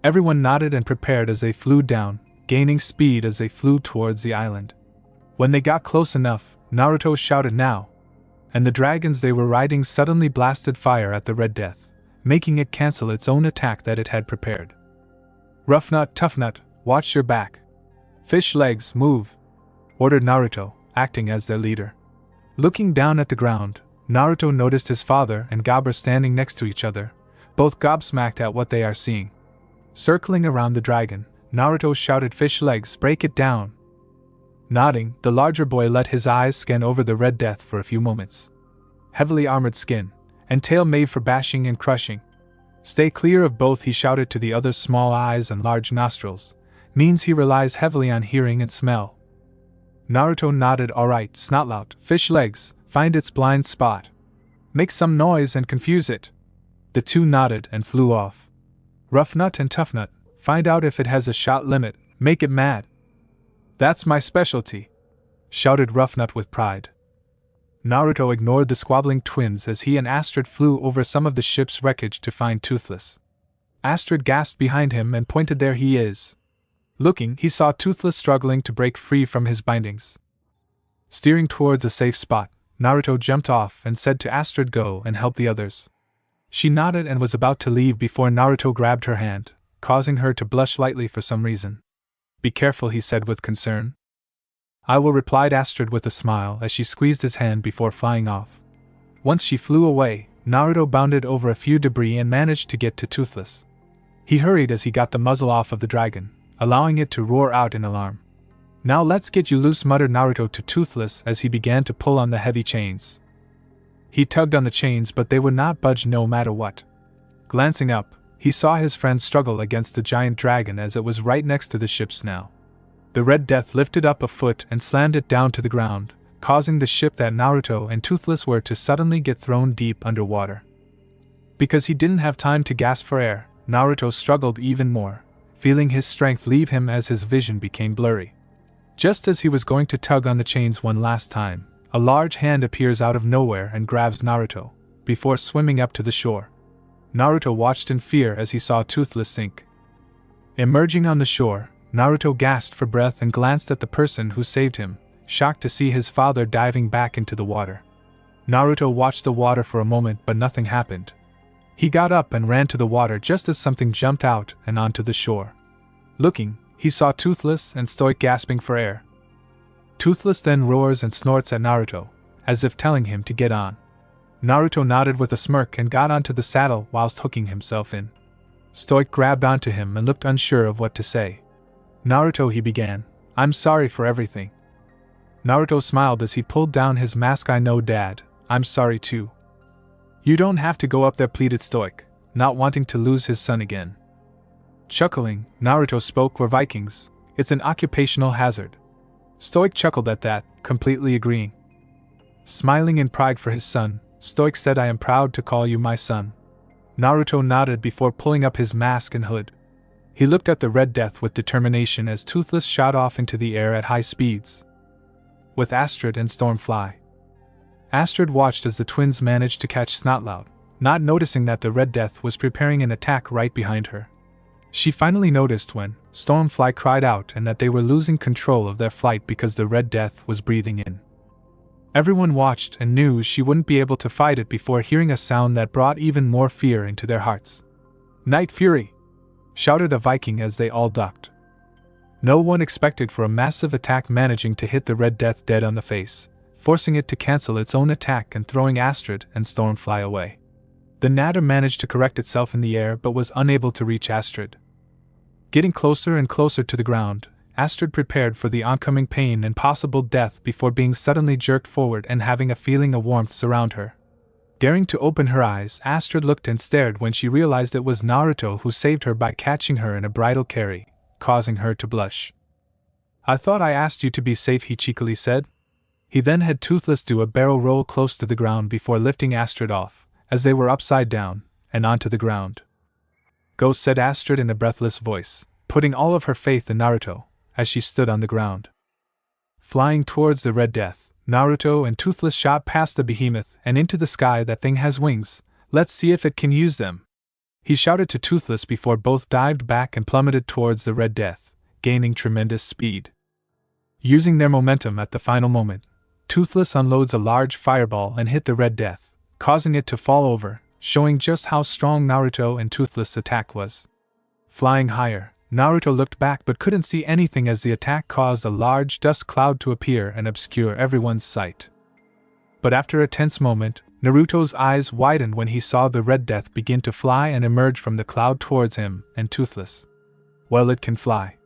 Everyone nodded and prepared as they flew down, gaining speed as they flew towards the island. When they got close enough, Naruto shouted, "Now!" and the dragons they were riding suddenly blasted fire at the Red Death, making it cancel its own attack that it had prepared. Rough nut, tough nut, watch your back. Fish legs, move, ordered Naruto, acting as their leader. Looking down at the ground, Naruto noticed his father and Gabra standing next to each other, both gobsmacked at what they are seeing. Circling around the dragon, Naruto shouted, "Fish legs, break it down!" Nodding, the larger boy let his eyes scan over the Red Death for a few moments. Heavily armored skin, and tail made for bashing and crushing. Stay clear of both, he shouted to the other's small eyes and large nostrils, means he relies heavily on hearing and smell. Naruto nodded. Alright, Snotlout, fish legs, find its blind spot. Make some noise and confuse it. The two nodded and flew off. Rough Nut and Tough Nut, find out if it has a shot limit, make it mad. That's my specialty, shouted Rough Nut with pride. Naruto ignored the squabbling twins as he and Astrid flew over some of the ship's wreckage to find Toothless. Astrid gasped behind him and pointed. There he is. Looking, he saw Toothless struggling to break free from his bindings. Steering towards a safe spot, Naruto jumped off and said to Astrid, "Go and help the others." She nodded and was about to leave before Naruto grabbed her hand, causing her to blush lightly for some reason. "Be careful," he said with concern. "I will," replied Astrid with a smile as she squeezed his hand before flying off. Once she flew away, Naruto bounded over a few debris and managed to get to Toothless. He hurried as he got the muzzle off of the dragon, allowing it to roar out in alarm. "Now let's get you loose," muttered Naruto to Toothless as he began to pull on the heavy chains. He tugged on the chains, but they would not budge no matter what. Glancing up, he saw his friend struggle against the giant dragon as it was right next to the ship's now. The Red Death lifted up a foot and slammed it down to the ground, causing the ship that Naruto and Toothless were to suddenly get thrown deep underwater. Because he didn't have time to gasp for air, Naruto struggled even more, feeling his strength leave him as his vision became blurry. Just as he was going to tug on the chains one last time, a large hand appears out of nowhere and grabs Naruto, before swimming up to the shore. Naruto watched in fear as he saw Toothless sink. Emerging on the shore, Naruto gasped for breath and glanced at the person who saved him, shocked to see his father diving back into the water. Naruto watched the water for a moment, but nothing happened. He got up and ran to the water just as something jumped out and onto the shore. Looking, he saw Toothless and Stoic gasping for air. Toothless then roars and snorts at Naruto, as if telling him to get on. Naruto nodded with a smirk and got onto the saddle whilst hooking himself in. Stoic grabbed onto him and looked unsure of what to say. "Naruto," he began, "I'm sorry for everything." Naruto smiled as he pulled down his mask. "I know, Dad, I'm sorry too." "You don't have to go up there," pleaded Stoic, not wanting to lose his son again. Chuckling, Naruto spoke, "We're Vikings, it's an occupational hazard." Stoic chuckled at that, completely agreeing. Smiling in pride for his son, Stoic said, "I am proud to call you my son." Naruto nodded before pulling up his mask and hood. He looked at the Red Death with determination as Toothless shot off into the air at high speeds, with Astrid and Stormfly. Astrid watched as the twins managed to catch Snotlout, not noticing that the Red Death was preparing an attack right behind her. She finally noticed when Stormfly cried out and that they were losing control of their flight because the Red Death was breathing in. Everyone watched and knew she wouldn't be able to fight it before hearing a sound that brought even more fear into their hearts. "Night Fury!" shouted a Viking as they all ducked. No one expected for a massive attack managing to hit the Red Death dead on the face, forcing it to cancel its own attack and throwing Astrid and Stormfly away. The Natter managed to correct itself in the air but was unable to reach Astrid. Getting closer and closer to the ground, Astrid prepared for the oncoming pain and possible death before being suddenly jerked forward and having a feeling of warmth surround her. Daring to open her eyes, Astrid looked and stared when she realized it was Naruto who saved her by catching her in a bridal carry, causing her to blush. "I thought I asked you to be safe," he cheekily said. He then had Toothless do a barrel roll close to the ground before lifting Astrid off, as they were upside down, and onto the ground. "Go," said Astrid in a breathless voice, putting all of her faith in Naruto, as she stood on the ground. Flying towards the Red Death, Naruto and Toothless shot past the behemoth and into the sky. "That thing has wings, let's see if it can use them," he shouted to Toothless before both dived back and plummeted towards the Red Death, gaining tremendous speed. Using their momentum at the final moment, Toothless unloads a large fireball and hit the Red Death, causing it to fall over, showing just how strong Naruto and Toothless' attack was. Flying higher, Naruto looked back but couldn't see anything as the attack caused a large dust cloud to appear and obscure everyone's sight. But after a tense moment, Naruto's eyes widened when he saw the Red Death begin to fly and emerge from the cloud towards him and Toothless. Well, it can fly.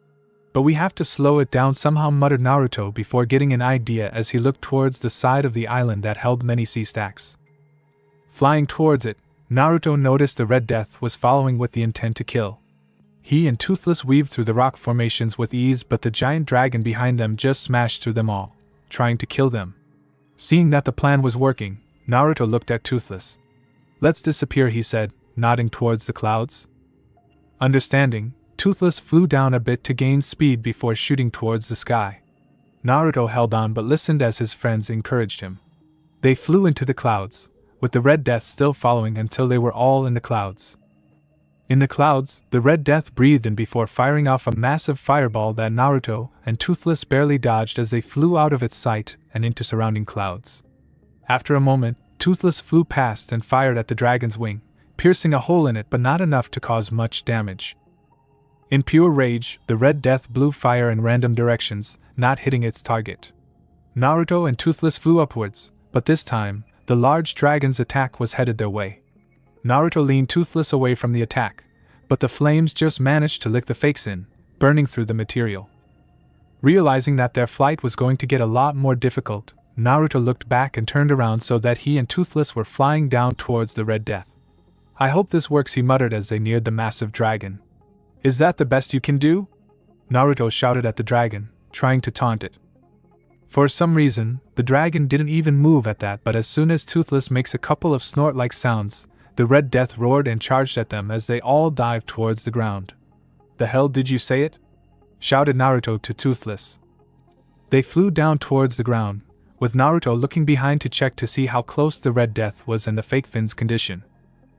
But we have to slow it down somehow, muttered Naruto before getting an idea as he looked towards the side of the island that held many sea stacks. Flying towards it, Naruto noticed the Red Death was following with the intent to kill. He and Toothless weaved through the rock formations with ease, but the giant dragon behind them just smashed through them all, trying to kill them. Seeing that the plan was working, Naruto looked at Toothless. "Let's disappear," he said, nodding towards the clouds. Understanding, Toothless flew down a bit to gain speed before shooting towards the sky. Naruto held on but listened as his friends encouraged him. They flew into the clouds, with the Red Death still following until they were all in the clouds. In the clouds, the Red Death breathed in before firing off a massive fireball that Naruto and Toothless barely dodged as they flew out of its sight and into surrounding clouds. After a moment, Toothless flew past and fired at the dragon's wing, piercing a hole in it but not enough to cause much damage. In pure rage, the Red Death blew fire in random directions, not hitting its target. Naruto and Toothless flew upwards, but this time, the large dragon's attack was headed their way. Naruto leaned Toothless away from the attack, but the flames just managed to lick the fakes in, burning through the material. Realizing that their flight was going to get a lot more difficult, Naruto looked back and turned around so that he and Toothless were flying down towards the Red Death. "I hope this works," he muttered as they neared the massive dragon. "Is that the best you can do?" Naruto shouted at the dragon, trying to taunt it. For some reason, the dragon didn't even move at that, but as soon as Toothless makes a couple of snort-like sounds, the Red Death roared and charged at them as they all dived towards the ground. "The hell did you say it?" shouted Naruto to Toothless. They flew down towards the ground, with Naruto looking behind to check to see how close the Red Death was and the fake fin's condition.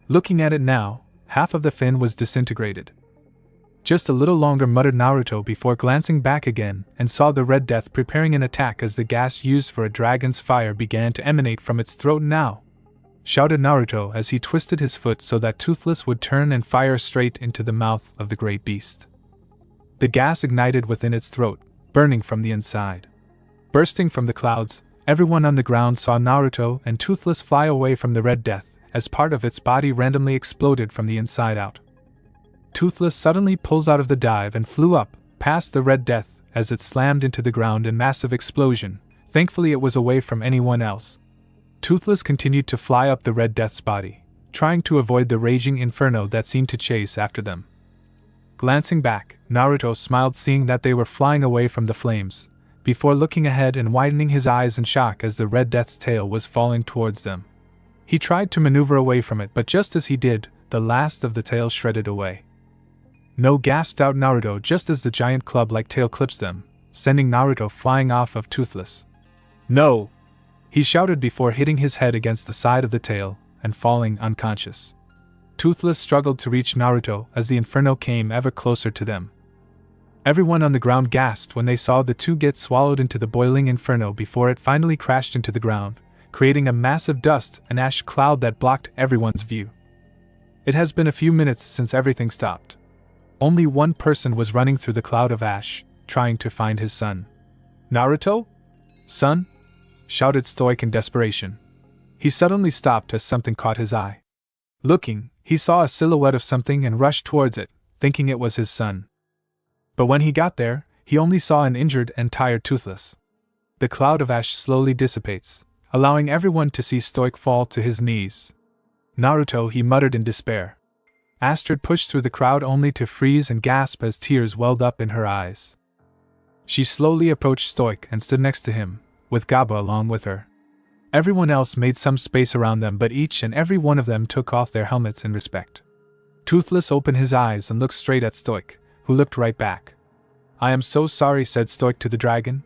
Looking at it now, half of the fin was disintegrated. "Just a little longer," muttered Naruto before glancing back again and saw the Red Death preparing an attack as the gas used for a dragon's fire began to emanate from its throat. "Now!" shouted Naruto as he twisted his foot so that Toothless would turn and fire straight into the mouth of the great beast. The gas ignited within its throat, burning from the inside. Bursting from the clouds, everyone on the ground saw Naruto and Toothless fly away from the Red Death, as part of its body randomly exploded from the inside out. Toothless suddenly pulls out of the dive and flew up, past the Red Death, as it slammed into the ground in massive explosion. Thankfully it was away from anyone else. Toothless continued to fly up the Red Death's body, trying to avoid the raging inferno that seemed to chase after them. Glancing back, Naruto smiled seeing that they were flying away from the flames, before looking ahead and widening his eyes in shock as the Red Death's tail was falling towards them. He tried to maneuver away from it, but just as he did, the last of the tail shredded away. "No!" gasped out Naruto just as the giant club-like tail clips them, sending Naruto flying off of Toothless. "No!" he shouted before hitting his head against the side of the tail and falling unconscious. Toothless struggled to reach Naruto as the inferno came ever closer to them. Everyone on the ground gasped when they saw the two get swallowed into the boiling inferno before it finally crashed into the ground, creating a massive dust and ash cloud that blocked everyone's view. It has been a few minutes since everything stopped. Only one person was running through the cloud of ash, trying to find his son. "Naruto? Son?" shouted Stoic in desperation. He suddenly stopped as something caught his eye. Looking, he saw a silhouette of something and rushed towards it, thinking it was his son. But when he got there, he only saw an injured and tired Toothless. The cloud of ash slowly dissipates, allowing everyone to see Stoic fall to his knees. "Naruto," he muttered in despair. Astrid pushed through the crowd only to freeze and gasp as tears welled up in her eyes. She slowly approached Stoic and stood next to him, with Gaba along with her. Everyone else made some space around them, but each and every one of them took off their helmets in respect. Toothless opened his eyes and looked straight at Stoic, who looked right back. "I am so sorry," said Stoic to the dragon.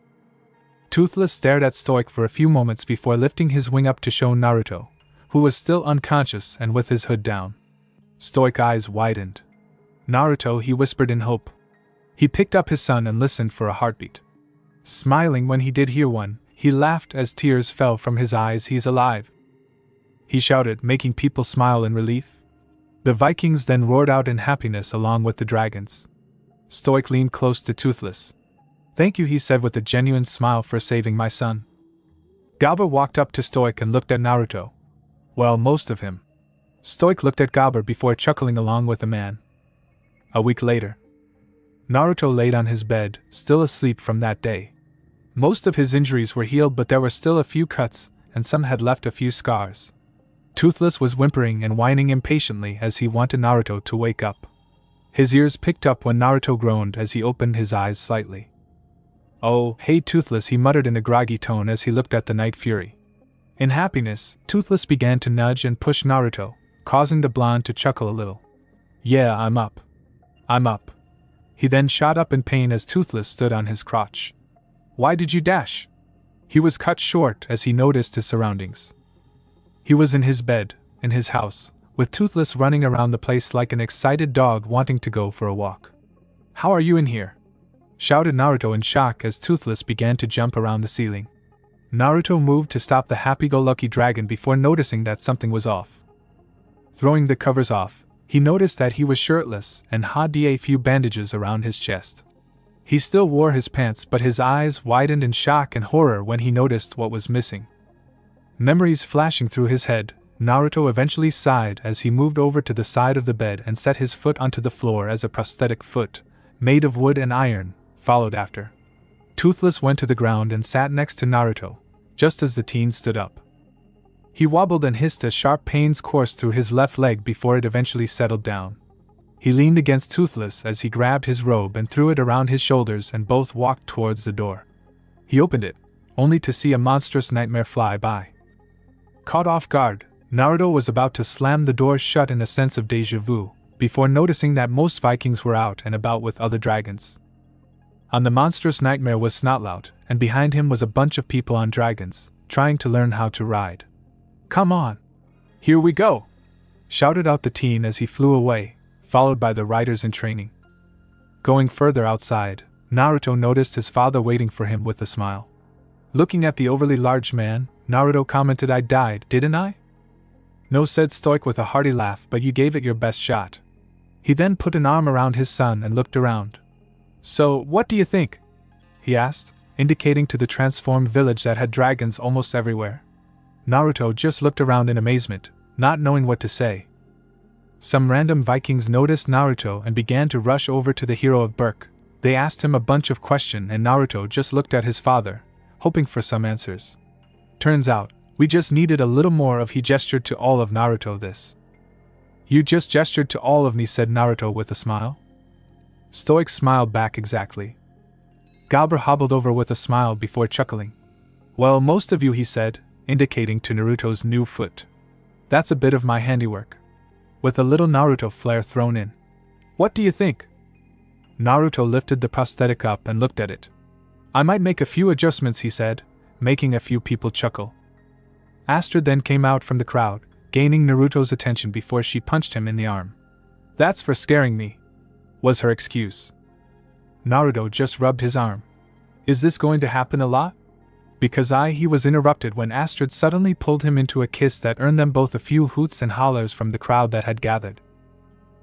Toothless stared at Stoic for a few moments before lifting his wing up to show Naruto, who was still unconscious and with his hood down. Stoic eyes widened. "Naruto," he whispered in hope. He picked up his son and listened for a heartbeat. Smiling when he did hear one, he laughed as tears fell from his eyes. "He's alive." he shouted, making people smile in relief. The Vikings then roared out in happiness along with the dragons. Stoic leaned close to Toothless. "Thank you," he said with a genuine smile, "for saving my son." Galber walked up to Stoic and looked at Naruto. Well, most of him. Stoic looked at Galber before chuckling along with the man. A week later, Naruto laid on his bed, still asleep from that day. Most of his injuries were healed, but there were still a few cuts, and some had left a few scars. Toothless was whimpering and whining impatiently as he wanted Naruto to wake up. His ears picked up when Naruto groaned as he opened his eyes slightly. "Oh, hey Toothless," he muttered in a groggy tone as he looked at the Night Fury. In happiness, Toothless began to nudge and push Naruto, causing the blonde to chuckle a little. "Yeah, I'm up. I'm up." He then shot up in pain as Toothless stood on his crotch. "Why did you dash?" He was cut short as he noticed his surroundings. He was in his bed, in his house, with Toothless running around the place like an excited dog wanting to go for a walk. "How are you in here?" shouted Naruto in shock as Toothless began to jump around the ceiling. Naruto moved to stop the happy-go-lucky dragon before noticing that something was off. Throwing the covers off, he noticed that he was shirtless and had a few bandages around his chest. He still wore his pants, but his eyes widened in shock and horror when he noticed what was missing. Memories flashing through his head, Naruto eventually sighed as he moved over to the side of the bed and set his foot onto the floor as a prosthetic foot, made of wood and iron, followed after. Toothless went to the ground and sat next to Naruto, just as the teen stood up. He wobbled and hissed as sharp pains coursed through his left leg before it eventually settled down. He leaned against Toothless as he grabbed his robe and threw it around his shoulders, and both walked towards the door. He opened it, only to see a monstrous nightmare fly by. Caught off guard, Naruto was about to slam the door shut in a sense of déjà vu, before noticing that most Vikings were out and about with other dragons. On the monstrous nightmare was Snotlout, and behind him was a bunch of people on dragons, trying to learn how to ride. "Come on! Here we go!" shouted out the teen as he flew away, followed by the riders in training. Going further outside, Naruto noticed his father waiting for him with a smile. Looking at the overly large man, Naruto commented, "I died, didn't I?" "No," said Stoic with a hearty laugh, "but you gave it your best shot." He then put an arm around his son and looked around. "So, what do you think?" he asked, indicating to the transformed village that had dragons almost everywhere. Naruto just looked around in amazement, not knowing what to say. Some random Vikings noticed Naruto and began to rush over to the hero of Berk. They asked him a bunch of questions and Naruto just looked at his father, hoping for some answers. "Turns out, we just needed a little more of," he gestured to all of Naruto. "This. You just gestured to all of me," said Naruto with a smile. Stoic smiled back exactly. Galber hobbled over with a smile before chuckling. "Well, most of you," he said, indicating to Naruto's new foot. "That's a bit of my handiwork." With a little Naruto flair thrown in. "What do you think?" Naruto lifted the prosthetic up and looked at it. "I might make a few adjustments," he said, making a few people chuckle. Astrid then came out from the crowd, gaining Naruto's attention before she punched him in the arm. "That's for scaring me," was her excuse. Naruto just rubbed his arm. "Is this going to happen a lot?" "Because he was interrupted when Astrid suddenly pulled him into a kiss that earned them both a few hoots and hollers from the crowd that had gathered.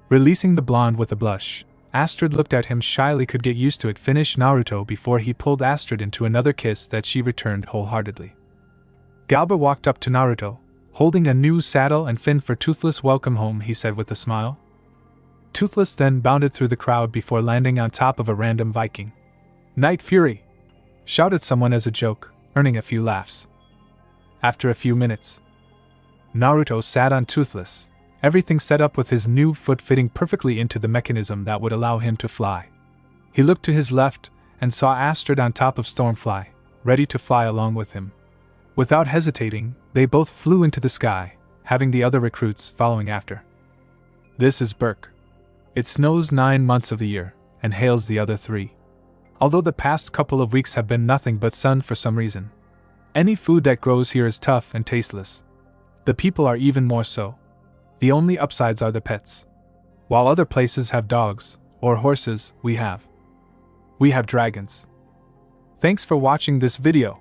Releasing the blonde with a blush, Astrid looked at him shyly. "Could get used to it," finished Naruto before he pulled Astrid into another kiss that she returned wholeheartedly. Galber walked up to Naruto, holding a new saddle and fin for Toothless. "Welcome home," he said with a smile. Toothless then bounded through the crowd before landing on top of a random Viking. "Night Fury!" shouted someone as a joke, earning a few laughs. After a few minutes, Naruto sat on Toothless, everything set up with his new foot fitting perfectly into the mechanism that would allow him to fly. He looked to his left and saw Astrid on top of Stormfly, ready to fly along with him. Without hesitating, they both flew into the sky, having the other recruits following after. This is Berk. It snows 9 months of the year, and hails the other 3. Although the past couple of weeks have been nothing but sun for some reason. Any food that grows here is tough and tasteless. The people are even more so. The only upsides are the pets. While other places have dogs, or horses, we have dragons. Thanks for watching this video.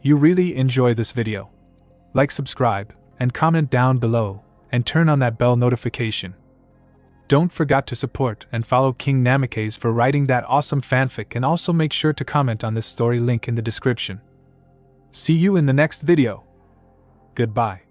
You really enjoy this video. Like, subscribe, and comment down below, and turn on that bell notification. Don't forget to support and follow King Namikaze for writing that awesome fanfic, and also make sure to comment on this story, link in the description. See you in the next video. Goodbye.